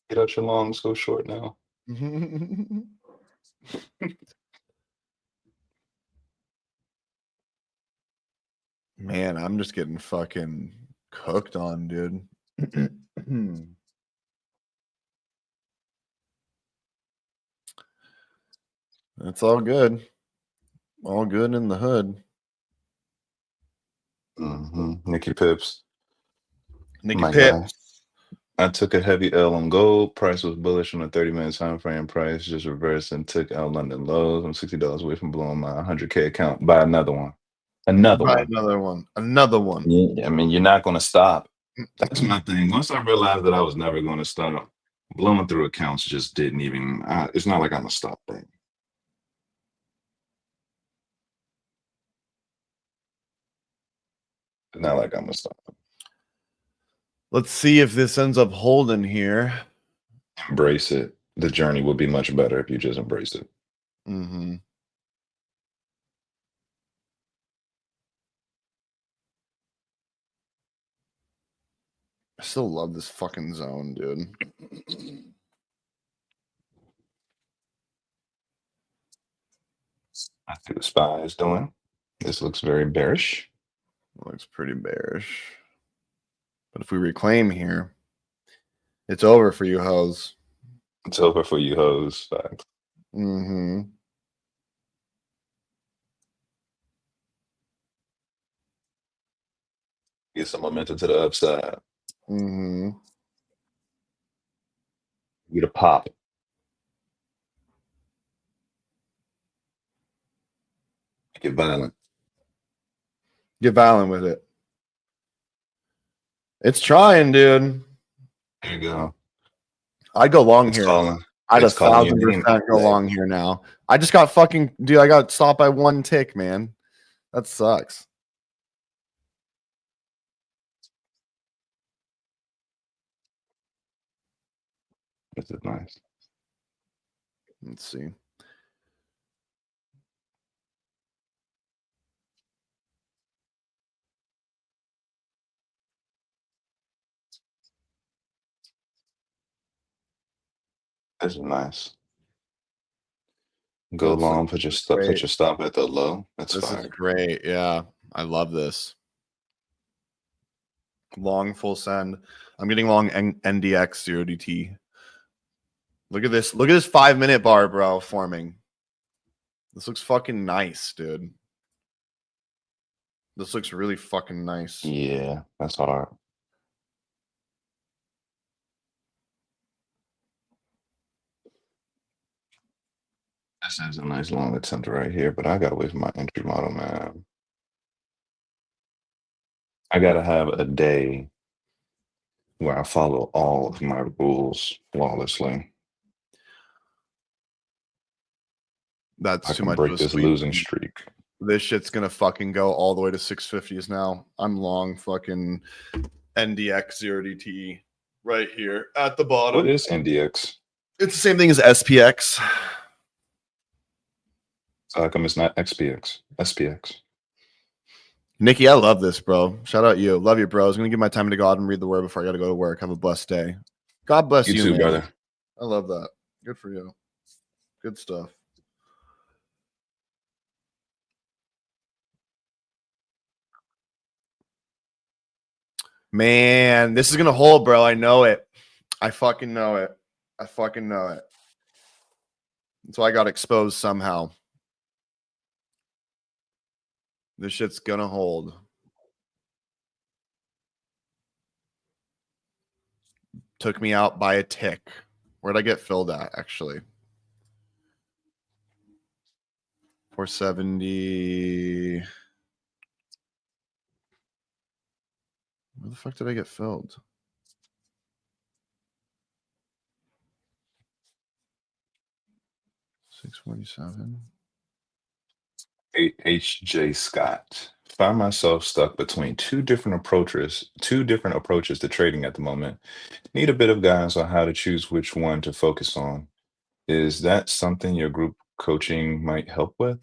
Get out your longs. Go short now. Man, I'm just getting fucking cooked on, dude. It's all good. All good in the hood. Nikki Pips. Nicky My Pitt. guy. I took a heavy L on gold. Price was bullish on a 30-minute time frame. Price just reversed and took out London lows. I'm $60 away from blowing my 100K account. Buy another one. Another Buy one. another one. Another one. Yeah, I mean, you're not going to stop. That's my thing. Once I realized that I was never going to stop, blowing through accounts just didn't even. It's not like I'm a stop thing. It's not like I'm a stop. Let's see if this ends up holding here. Embrace it. The journey will be much better if you just embrace it. Mm-hmm. I still love this fucking zone, dude. I see the SPY is doing. This looks very bearish. Looks pretty bearish. But if we reclaim here, it's over for you hoes. It's over for you hoes. Facts. Mm-hmm. Get some momentum to the upside. Mm-hmm. Get a pop. Get violent. Get violent with it. It's trying, dude. There you go. I'd go long It's here. calling. I'd It's calling your 1,000% name. go Like, long here now. I just got fucking dude. I got stopped by one tick, man. That sucks. this is nice. Let's see. This is nice. Go That's long. Put your great. stop at the low. That's This is fine. great. Yeah, I love this. Long full send. I'm getting long NDX 0DT. Look at this. Look at this 5-minute bar, bro, forming. This looks fucking nice, dude. This looks really fucking nice. Yeah, that's hard. This is a nice long attempt right here, but I gotta wait for my entry model, man. I gotta have a day where I follow all of my rules flawlessly. That's I too can much of break a this sweep. losing streak. This shit's gonna fucking go all the way to 650s now. I'm long fucking NDX 0DT right here at the What bottom. is NDX? It's the same thing as SPX. So how come it's not XPX? SPX. Nikki, I love this, bro. Shout out you. Love you, bro. I was gonna give my time to God and read the word before I gotta go to work. Have a blessed day. God bless You you, too, man. brother. I love that. Good for you. Good stuff. Man, this is gonna hold, bro. I know it. I fucking know it. I fucking know it. So I got exposed somehow. This shit's gonna hold. Took me out by a tick. Where'd I get filled at, actually? 470. Where the fuck did I get filled? 647. HJ Scott. Find myself stuck between two different approaches to trading at the moment. Need a bit of guidance on how to choose which one to focus on. Is that something your group coaching might help with?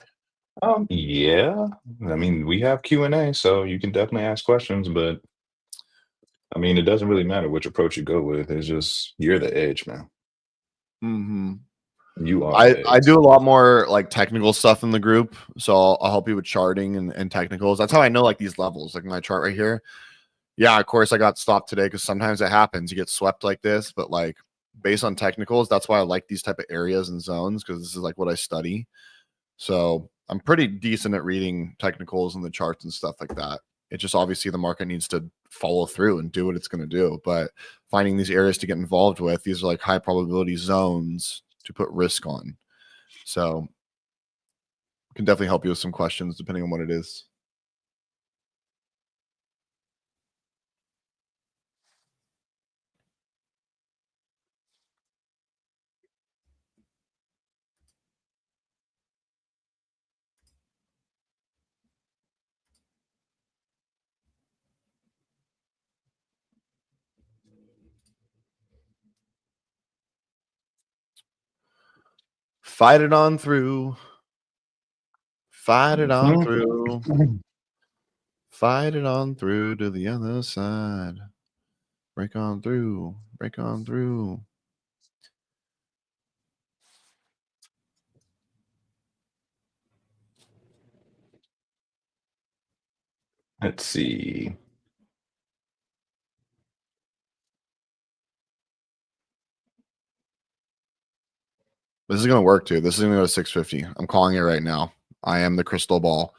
Yeah. I mean, we have Q&A, so you can definitely ask questions, but I mean, it doesn't really matter which approach you go with. It's just you're the edge, man. Mm-hmm. You are I the do edge. a lot more like technical stuff in the group. So I'll help you with charting and technicals. That's how I know like these levels, like my chart right here. Yeah, of course I got stopped today because sometimes it happens. You get swept like this, but like based on technicals, that's why I like these type of areas and zones because this is like what I study. So I'm pretty decent at reading technicals and the charts and stuff like that. It just obviously the market needs to follow through and do what it's going to do. But finding these areas to get involved with, these are like high probability zones to put risk on. So can definitely help you with some questions depending on what it is. Fight it on through. Fight it on through. Fight it on through to the other side. Break on through. Break on through. Let's see. This is going to work too. This is going to go to 650. I'm calling it right now. I am the crystal ball.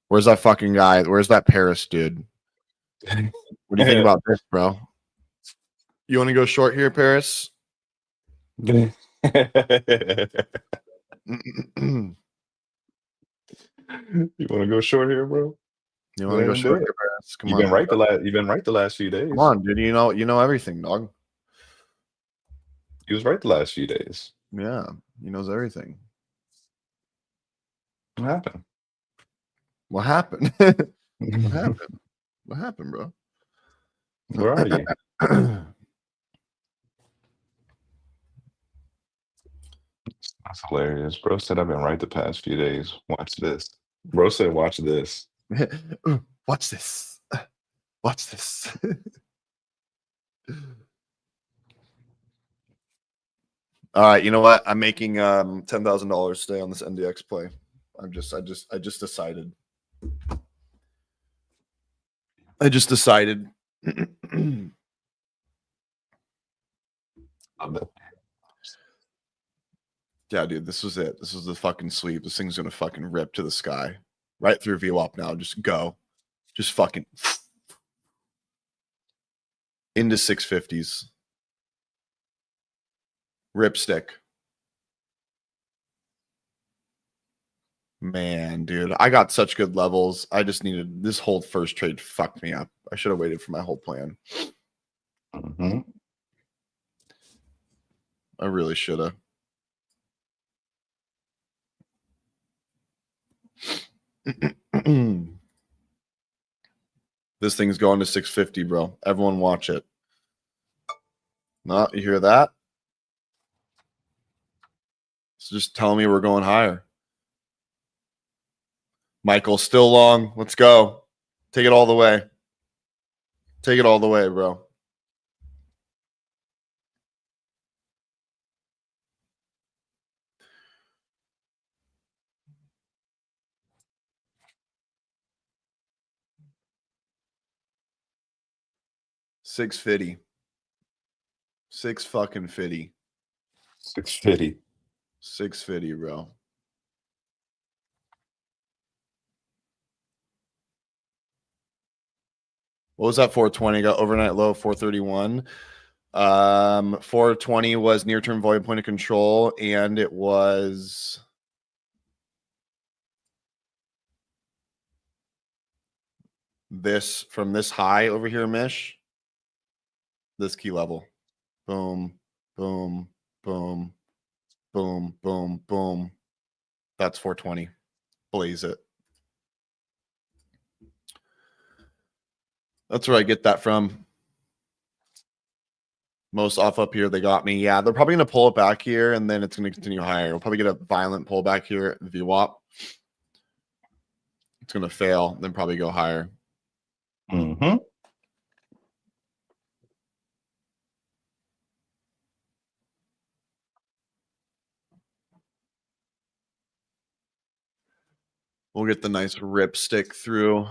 Where's that fucking guy? Where's that Paris dude? What do you think about this, bro? You want to go short here, Paris? You You want to go short here, bro? want Go to ahead go and do short it. here, Paris? Come You've on, been right the last few come days. on, dude. You know everything, dog. He was right the last few days. Yeah, he knows everything. What happened? What happened? What happened? What happened, bro? Where are you? That's hilarious. Bro said I've been right the past few days. Watch this. Bro said, watch this. Watch this. Watch this. All right, you know what? I'm making $10,000 today on this NDX play. I just decided. I just decided. Love it. Yeah, dude, this was it. This was the fucking sweep. This thing's gonna fucking rip to the sky. Right through VWAP now. Just go. Just fucking into 650s. Ripstick. Man, dude, I got such good levels. I just needed this whole first trade fucked me up. I should have waited for my whole plan. Mm-hmm. I really should have. This thing's going to 650, bro. Everyone watch it. Not you hear that? So just tell me we're going higher. Michael, still long. Let's go. Take it all the way. Take it all the way, bro. $650. 650. 650. 650, bro. What was that 420? Got overnight low 431. 420 was near-term volume point of control, and it was this from this high over here, Mish. This key level. Boom, boom, boom, boom, boom, boom. That's 420. Blaze it. That's where I get that from. Most off up here, they got me. Yeah, they're probably going to pull it back here, and then it's going to continue higher. We'll probably get a violent pullback here at VWAP. It's going to fail, then probably go higher. Mm-hmm. We'll get the nice rip stick through.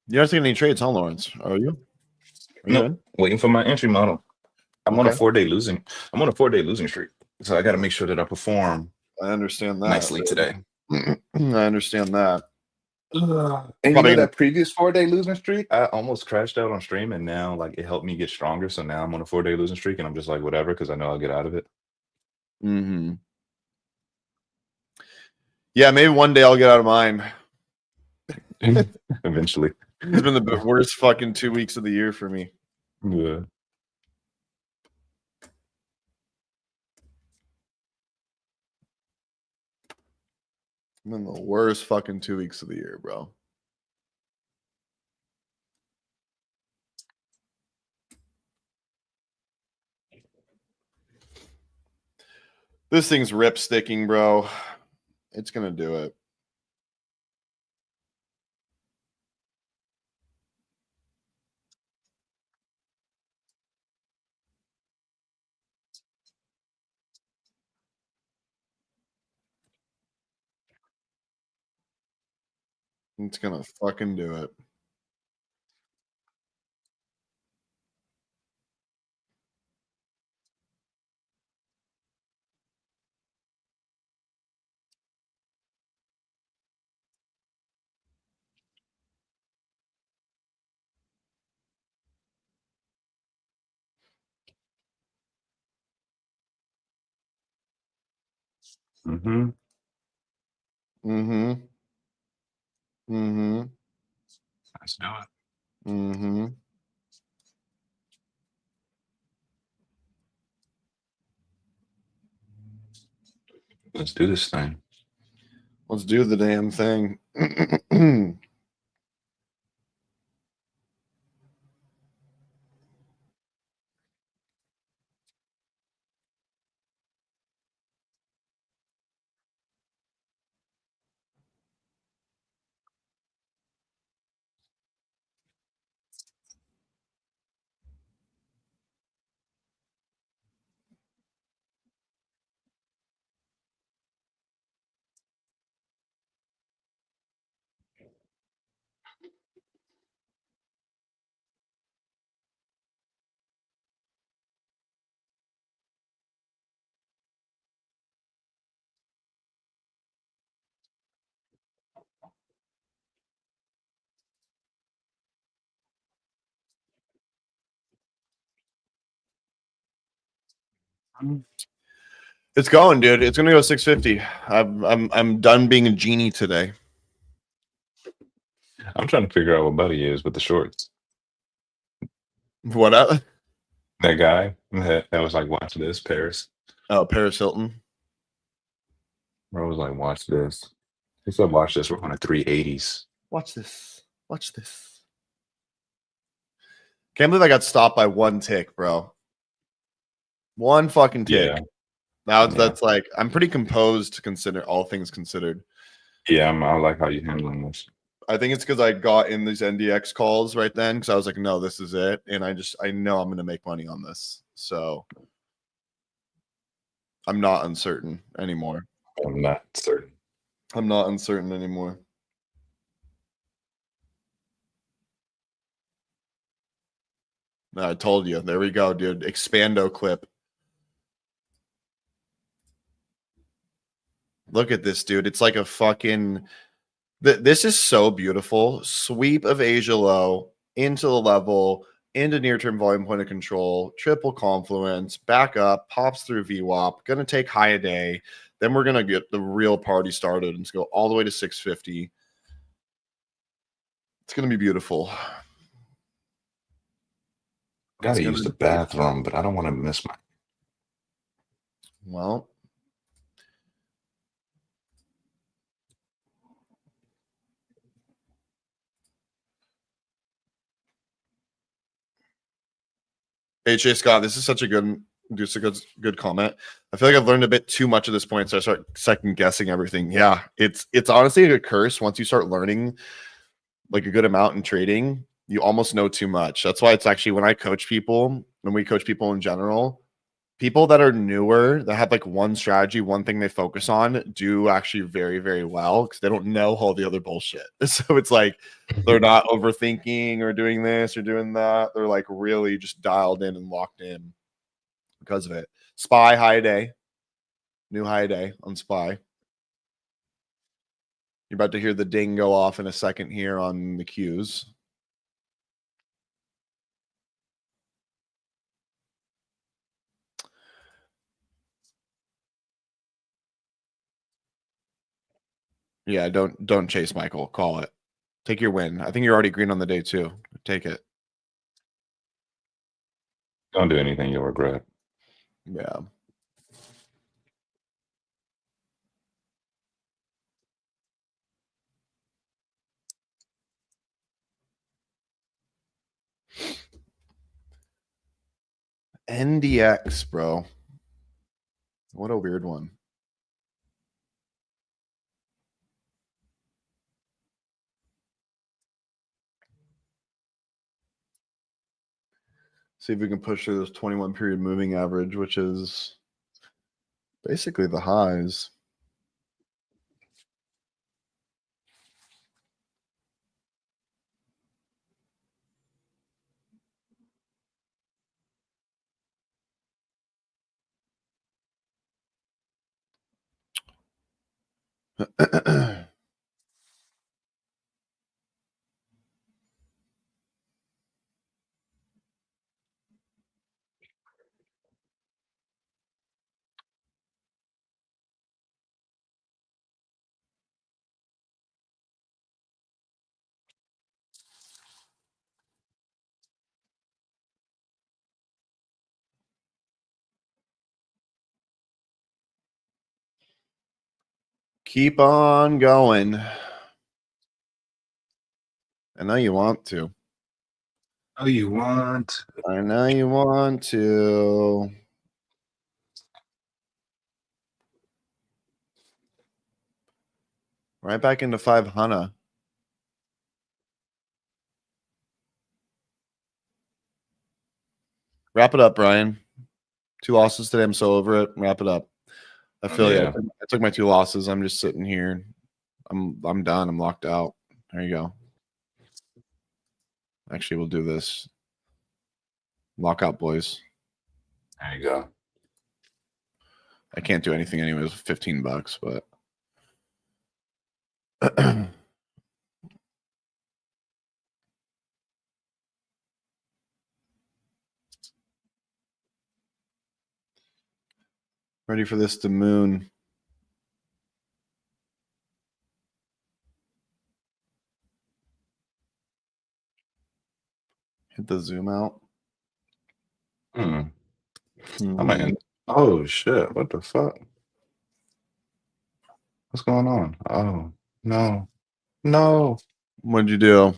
You're not taking any trades, huh, Lawrence? Are you? Are you Nope. in? Waiting for my entry model. I'm on a Okay. 4-day losing. I'm on a 4-day losing streak. So I got to make sure that I perform I understand that. nicely today. I understand that. And Probably that previous 4-day losing streak, I almost crashed out on stream, and now like it helped me get stronger. So now I'm on a 4-day losing streak, and I'm just like whatever because I know I'll get out of it. Mm-hmm. Yeah, maybe one day I'll get out of mine. Eventually. It's been the worst fucking 2 weeks of the year for me. Yeah. It's been the worst fucking 2 weeks of the year, bro. This thing's rip sticking, bro. It's gonna do it. It's gonna fucking do it. Mm-hmm. Mm-hmm. Mm-hmm. Let's do it. Mm-hmm. Let's do this thing. Let's do the damn thing. It's going, dude. It's gonna go 650. I'm done being a genie today. I'm trying to figure out what Buddy is with the shorts. What up? That guy that was like, watch this, Paris. Oh, Paris Hilton. Bro was like, watch this. He said, watch this. We're on a 380s. Watch this. Watch this. Can't believe I got stopped by one tick, bro. One fucking tick. Yeah. That's like, I'm pretty composed to consider all things considered. Yeah, I like how you're handling this. I think it's because I got in these NDX calls right then because I was like, no, this is it. And I know I'm going to make money on this. So I'm not uncertain anymore. I'm not certain. I'm not uncertain anymore. I told you. There we go, dude. Expando clip. Look at this, dude. It's like a fucking... This is so beautiful. Sweep of Asia low into the level, into near-term volume point of control, triple confluence, back up, pops through VWAP, going to take high a day. Then we're going to get the real party started and go all the way to 650. It's going to be beautiful. Gotta use the bathroom, but I don't want to miss my... Well... H.A. Scott, this is such a good comment. I feel like I've learned a bit too much at this point, so I start second guessing everything. Yeah, it's honestly a curse once you start learning like a good amount in trading. You almost know too much. That's why it's actually when I coach people, when we coach people in general, people that are newer that have like one strategy, one thing they focus on, do actually very, very well because they don't know all the other bullshit. So it's like they're not overthinking or doing this or doing that. They're like really just dialed in and locked in because of it. SPY high day, new high day on SPY. You're about to hear the ding go off in a second here on the Qs. Yeah, don't chase Michael. Call it. Take your win. I think you're already green on the day too. Take it. Don't do anything you'll regret. Yeah. NDX, bro. What a weird one. See if we can push through this 21 period moving average, which is basically the highs. Keep on going. I know you want to. Oh, you want? I know you want to. Right back into 500. Wrap it up, Brian. 2 losses today. I'm so over it. Wrap it up. I feel Yeah. I took my 2 losses. I'm just sitting here. I'm done. I'm locked out. There you go. Actually, we'll do this. Lockout, boys. There you go. I can't do anything anyways. $15, but Ready for this to moon. Hit the zoom out. Hmm. Mhm. I'm in. Oh shit! What the fuck? What's going on? Oh no, no. What'd you do?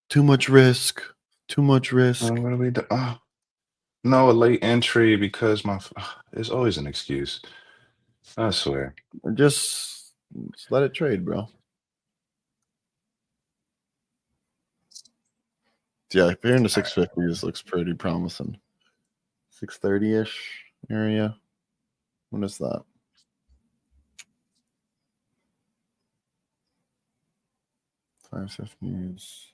Too much risk. Too much risk. What do we do? Oh no, a late entry because it's always an excuse. I swear. Just let it trade, bro. Yeah, if you're into 650, this looks pretty promising. 630-ish area. What is that? $5.50s.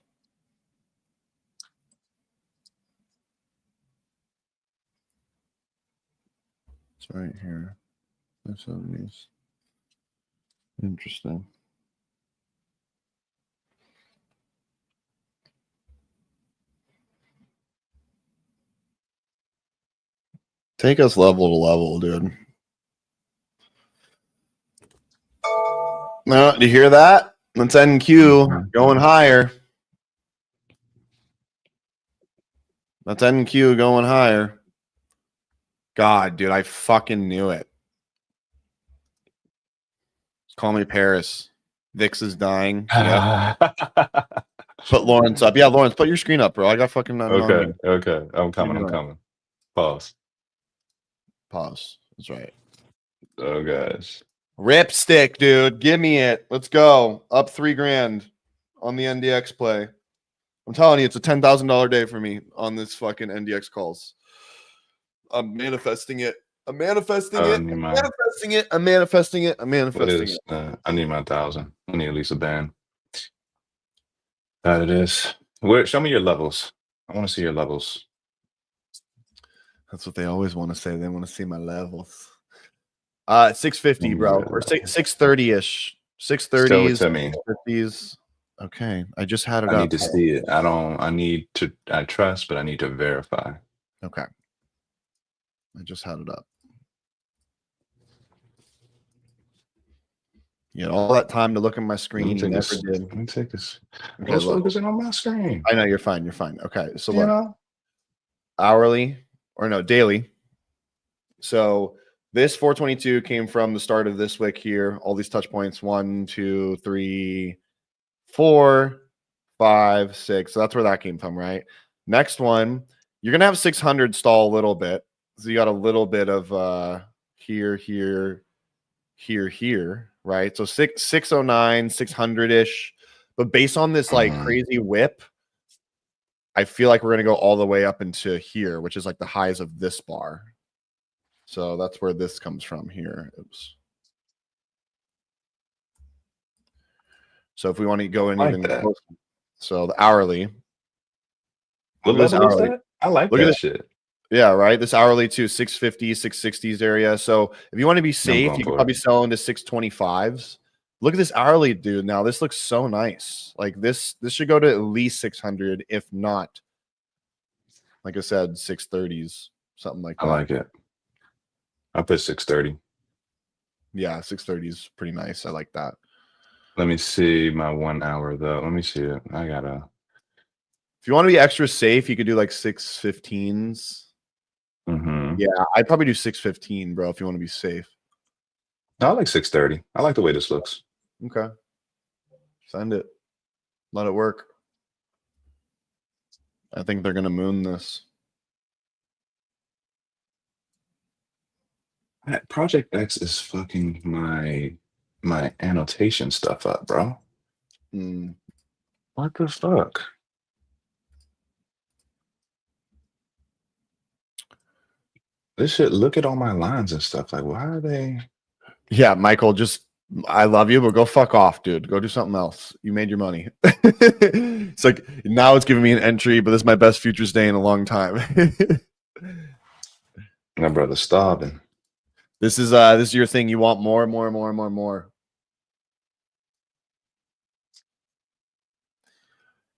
It's right here. $5.70s. Interesting. Take us level to level, dude. No, do you hear that? That's NQ going higher. That's NQ going higher. God, dude, I fucking knew it. Call me Paris. Vix is dying. Yep. Put Lawrence up. Yeah, Lawrence, put your screen up, bro. I got fucking nothing on Okay, me. okay. I'm coming. I'm doing? coming. Pause. Pause. That's right. Oh gosh. Ripstick, dude. Give me it. Let's go. Up $3,000 on the NDX play. I'm telling you, it's a $10,000 day for me on this fucking NDX calls. I'm manifesting it. I'm manifesting I it. need I'm my. manifesting it. I'm manifesting it. I'm What manifesting is? it. I need my 1,000. I need at least a band. That it is. Where? Show me your levels. I want to see your levels. That's what they always want to say. They want to see my levels. 650, Mm, bro, or yeah. 630-ish. Show it 630s, to me. 650s. Okay, I just had it I need up. to see it. I don't. I need to. I trust, but I need to verify. Okay, I just had it up. You had all that time to look at my Let screen. me You take never this. did. Let me take this. I Okay, was look. focusing on my screen. I know you're fine. You're fine. Okay, so You look, know. hourly or no, daily. So this 422 came from the start of this wick here. All these touch points 1, 2, 3, 4, 5, 6. So that's where that came from, right? Next one, you're gonna have 600 stall a little bit. So you got a little bit of here, here, right? So 609, 600-ish. But based on this like crazy whip, I feel like we're gonna go all the way up into here, which is like the highs of this bar. So that's where this comes from here. Oops. So if we want to go in I like even that. closer, so the hourly. What Look at this level is hourly. that? I like Look at that this. shit. Yeah, right. This hourly too, 650, 660s area. So if you want to be I'm safe, going you could for probably it. sell into 625s. Look at this hourly, dude. Now this looks so nice. Like this should go to at least 600, if not, like I said, 630s, something like I that. like it. I put 630. Yeah, 630 is pretty nice. I like that. Let me see my 1 hour though. Let me see it. I gotta. If you want to be extra safe, you could do like 615s. Mm-hmm. Yeah, I'd probably do 615, bro, if you want to be safe. I like 630. I like the way this looks. Okay. Send it. Let it work. I think they're gonna moon this. Project X is fucking my annotation stuff up, bro. Mm. What the fuck? This shit, look at all my lines and stuff. Like, why are they? Yeah, Michael, just I love you, but go fuck off, dude. Go do something else. You made your money. It's like now it's giving me an entry, but this is my best futures day in a long time. My brother's starving. This is your thing. You want more.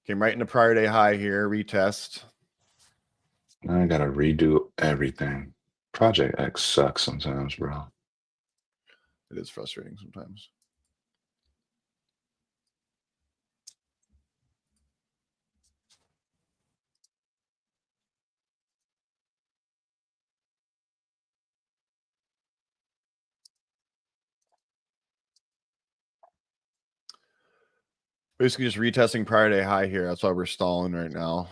Came right into prior day high here. Retest. I gotta redo everything. Project X sucks sometimes, bro. It is frustrating sometimes. Basically just retesting prior day high here. That's why we're stalling right now.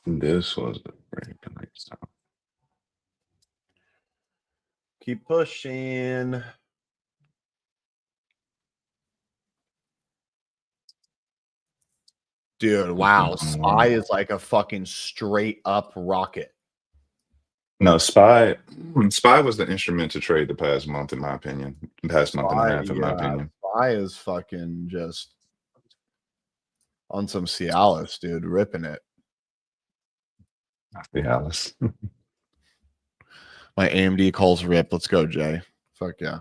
This was a very nice time. Keep pushing. Dude, wow. SPY is like a fucking straight up rocket. No, Spy was the instrument to trade the past month, in my opinion. Past month and a half, in my opinion. SPY is fucking just on some Cialis, dude, ripping it. Cialis. My AMD calls rip. Let's go, Jay. Fuck yeah.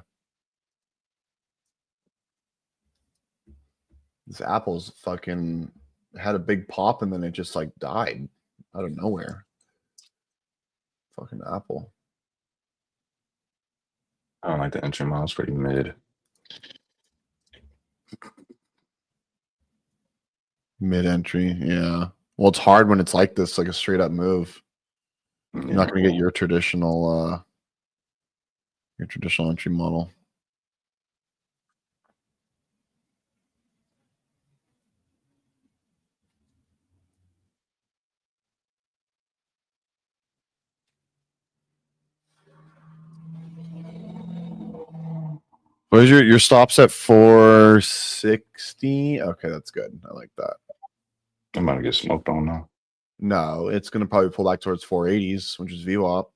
This Apple's fucking had a big pop and then it just like died out of nowhere. Fucking Apple. I don't like the entry model. It's pretty mid. Mid entry, yeah. Well, it's hard when it's like this, like a straight up move. You're not going to get your traditional entry model. What is your stops at 460? Okay, that's good. I like that. I'm about to get smoked on now. No, it's going to probably pull back towards 480s, which is VWAP.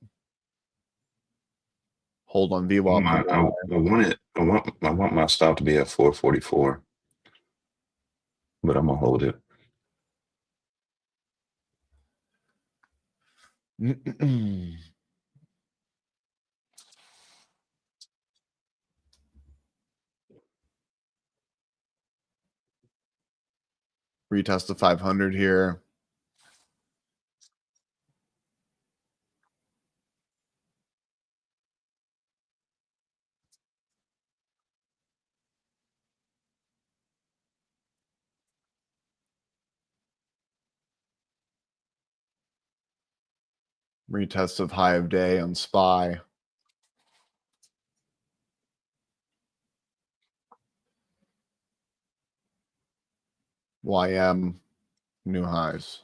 Hold on VWAP. I want my stop to be at 444, but I'm gonna hold it. Retest the 500 here. Retest of high of day on SPY. YM new highs.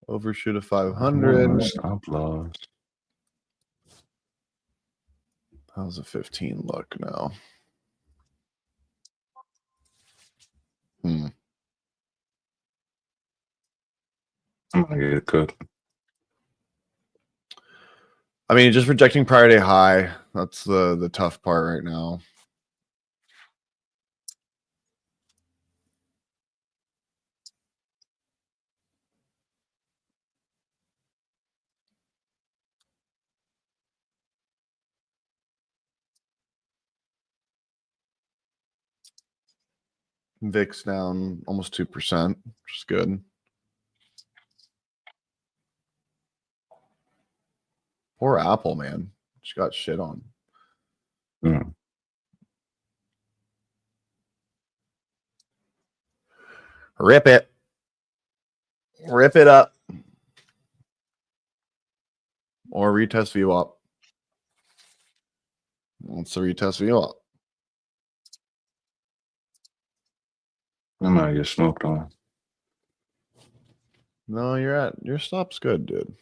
Overshoot of 500. Stop loss. How's a 15 look now? I'm gonna get it cooked. I mean, just rejecting prior day high. That's the tough part right now. VIX down almost 2%, which is good. Poor Apple, man. She got shit on. Mm. Rip it. Rip it up. Or retest VWAP. What's the retest VWAP? I'm gonna get smoked on. No, your stop's good, dude.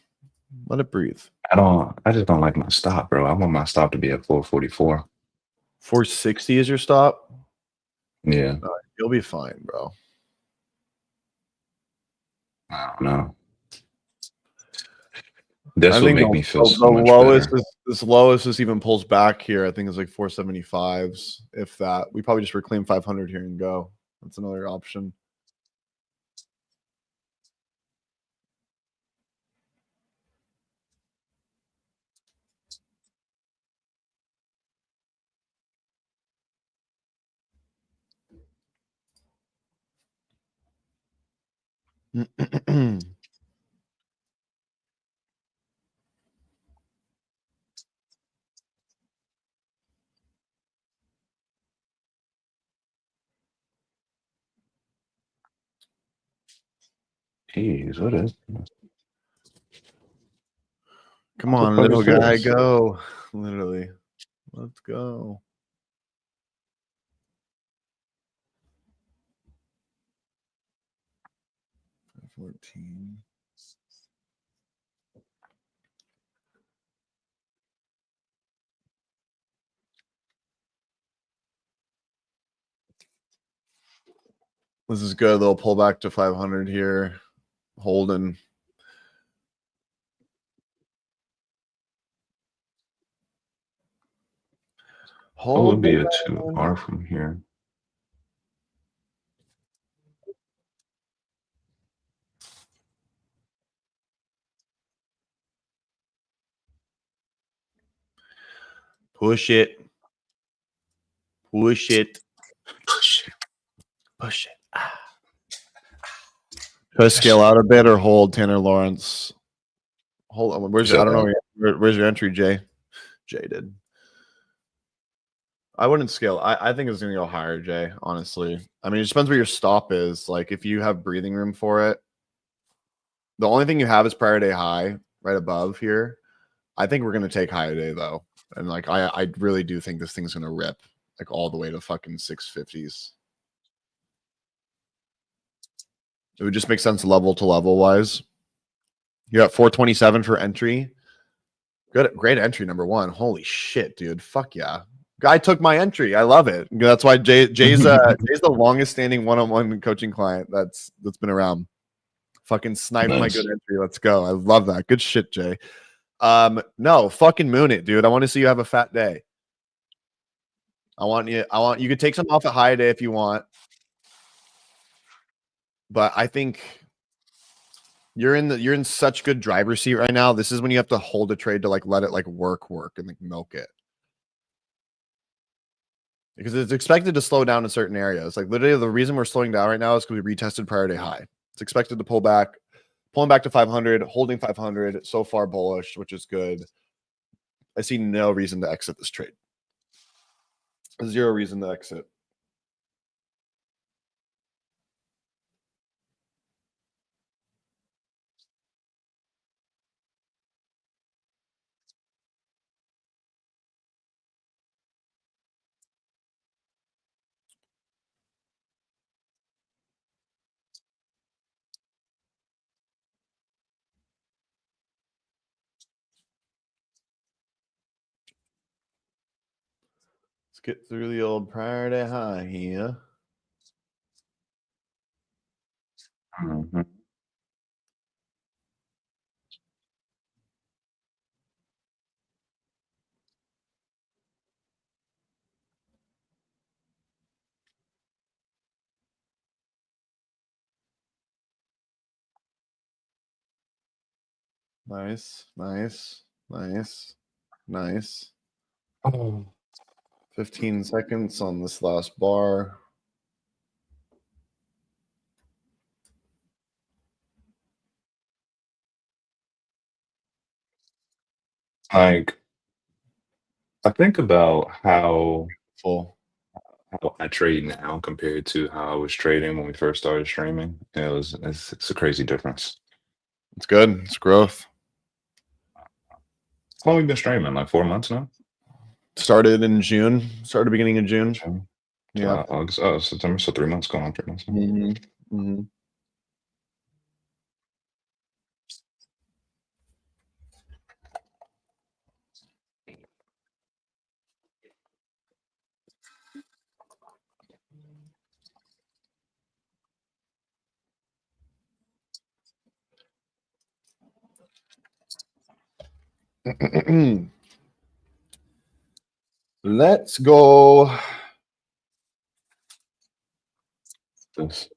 Let it breathe. I just don't like my stop, bro. I want my stop to be at 444. 460 is your stop? Yeah. You'll be fine, bro. I don't know. This I will think make the, me feel the so much lowest better. is this lowest is even pulls back here. I think it's like 475s, if that. We probably just reclaim 500 here and go. That's another option. Jeez, what is Come what the on, fuck little is guy, this? go. Literally. Let's go. $14. This is good. Little pullback to 500 here. Holding. Oh, it'll be Holding. a 2R from here. Push it. Push it. Push it. Push it. Try to scale out a bit or hold, Tanner Lawrence. Hold on. Where's You I said don't know. what? Where's your entry, Jay? Jay did. I wouldn't scale. I think it's gonna go higher, Jay. Honestly, I mean, it depends where your stop is. Like, if you have breathing room for it, the only thing you have is prior day high right above here. I think we're gonna take high today though, and like I really do think this thing's gonna rip like all the way to fucking 650s. It would just make sense level to level wise. You're at 427 for entry. Good, great entry number one. Holy shit, dude! Fuck yeah, guy took my entry. I love it. That's why Jay's Jay's the longest standing one-on-one coaching client that's been around. Fucking sniped my good Nice. entry. Let's go. I love that. Good shit, Jay. No, fucking moon it, dude. I want to see you have a fat day. I want you could take some off at high day if you want. But I think you're in such good driver's seat right now. This is when you have to hold a trade to like let it like work and like milk it. Because it's expected to slow down in certain areas. Like literally the reason we're slowing down right now is because we retested prior day high. It's expected to pull back, pulling back to 500, holding 500, so far bullish, which is good. I see no reason to exit this trade. Zero reason to exit. Let's get through the old prior day high here. Mhm. Nice, nice, nice, nice. Oh. 15 seconds on this last bar. Like, I think about Full. how I trade now compared to how I was trading when we first started streaming. It's a crazy difference. It's good. It's growth. How long have we been streaming? Like 4 months now? Started in June. Started beginning of June. Sure. Yeah. August, oh, September. So 3 months gone. 3 months gone. Mm-hmm. Let's go. This-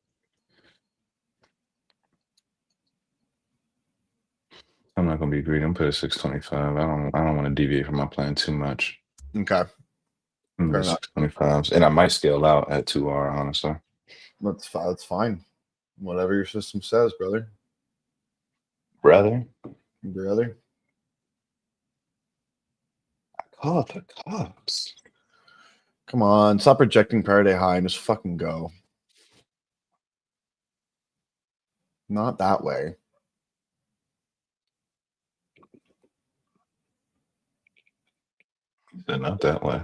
I'm not gonna be greedy. I'm put at 625. I don't want to deviate from my plan too much. Okay. I'm Fair at enough. 625s, and I might scale out at 2R, honestly. That's fine. Whatever your system says, brother. Brother, Brother. call the cops. Come on. Stop projecting Faraday high and just fucking go. Not that way. Not that way.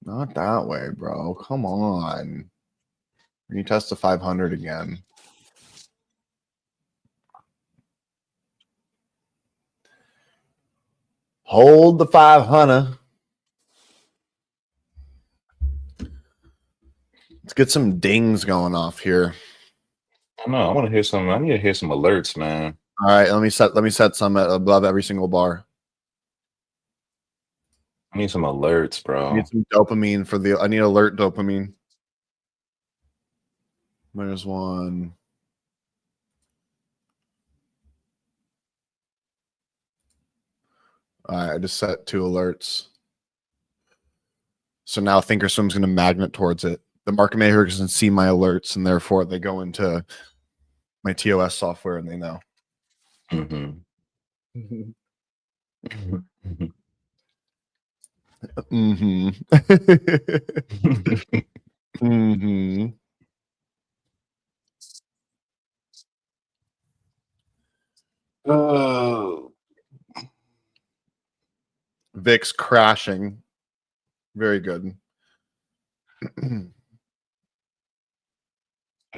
Not that way, bro. Come on. Retest the 500 again. Hold the 500. Let's get some dings going off here. I know. I want to hear some. I need to hear some alerts, man. All right, let me set some at above every single bar. I need some alerts, I bro. need some dopamine for the. I need alert dopamine. There's one. All right, I just set 2 alerts. So now Thinkorswim's going to magnet towards it. The market maker doesn't see my alerts, and therefore they go into my TOS software, and they know. Mm-hmm. Mm-hmm. Mm-hmm. Oh, VIX crashing. Very good.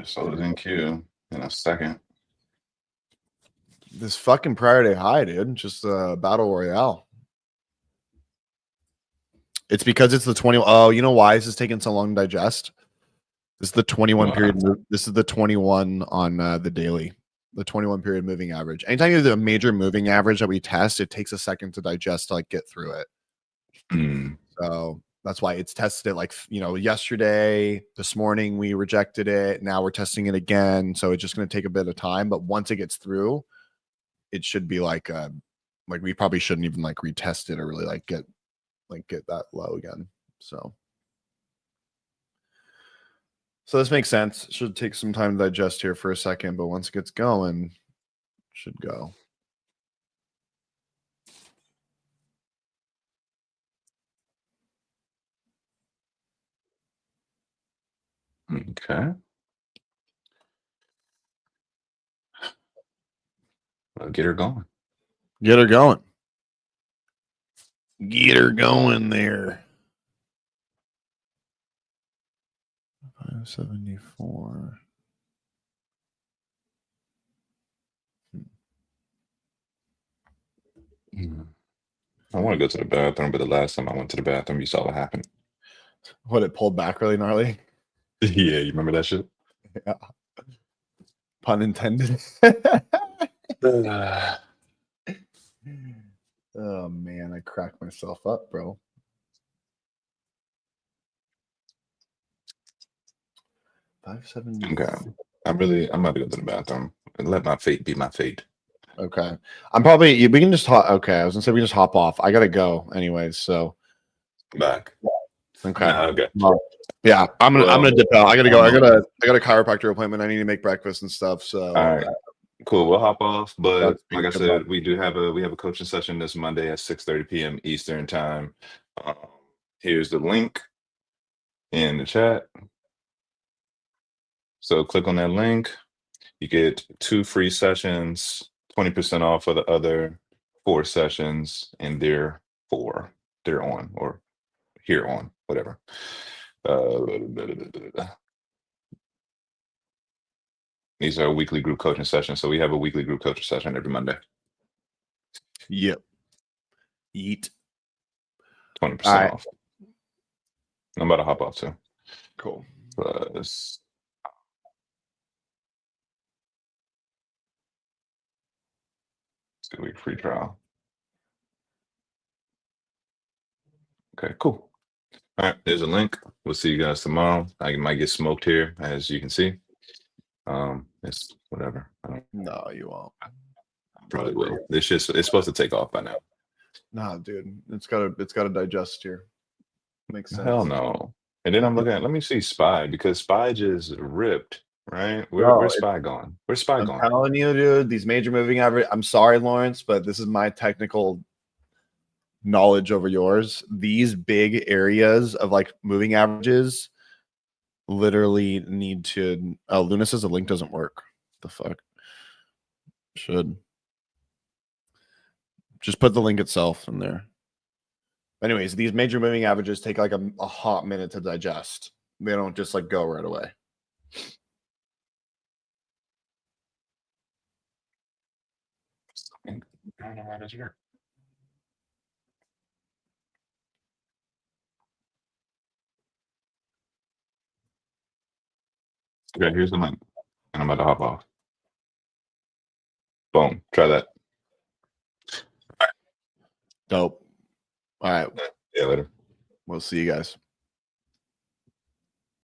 so it's in queue in a second. This fucking prior day high, dude. Just battle royale. It's because it's the 20. Oh, you know why this is taking so long to digest? This is the 21 period. This is the 21 on the daily. The 21 period moving average. Anytime you do a major moving average that we test, it takes a second to digest to like get through it. So that's why it's tested it like, yesterday, this morning we rejected it. Now we're testing it again. So it's just going to take a bit of time. But once it gets through, it should be like we probably shouldn't even like retest it or really get that low again. So this makes sense. It should take some time to digest here for a second, but once it gets going, it should go. Okay. Well, get her going. Get her going. Get her going there. 574. I want to go to the bathroom, but the last time I went to the bathroom, you saw what happened. What, it pulled back really gnarly? Yeah, you remember that shit? Yeah. Pun intended. Oh man, I cracked myself up, bro. Okay. I'm about to go to the bathroom and let my fate be my fate. Okay. We can just hop. Okay. I was gonna say we can just hop off. I gotta go anyways. So Back. okay. Okay. Yeah, I'm gonna dip out. I gotta go. I got a chiropractor appointment. I need to make breakfast and stuff. So all right. Cool. We'll hop off. But like I said, we have a coaching session this Monday at 6:30 p.m. Eastern time. Here's the link in the chat. So click on that link. You get 2 free sessions, 20% off for the other 4 sessions, and they're on or here on, whatever. These are weekly group coaching sessions. So we have a weekly group coaching session every Monday. Yep. Yeet. 20% All right. off. I'm about to hop off too. Cool. Plus 2-week free trial. Okay, cool. All right, there's a link. We'll see you guys tomorrow. I might get smoked here, as you can see. It's whatever. No, you won't. Probably will. It's supposed to take off by now. Nah, dude. It's gotta digest here. Makes sense. Hell no. And then I'm looking at, let me see SPY, because SPY just ripped, right? Bro, Where's SPY going? Where's SPY I'm going? telling you, dude, these major moving average. I'm sorry, Lawrence, but this is my technical knowledge over yours. These big areas of like moving averages literally need to. Oh, Luna says the link doesn't work. The fuck? Should just put the link itself in there. Anyways, these major moving averages take like a hot minute to digest. They don't just like go right away. Okay, here's the link. And I'm about to hop off. Boom. Try that. Dope. All right. Yeah, later. We'll see you guys.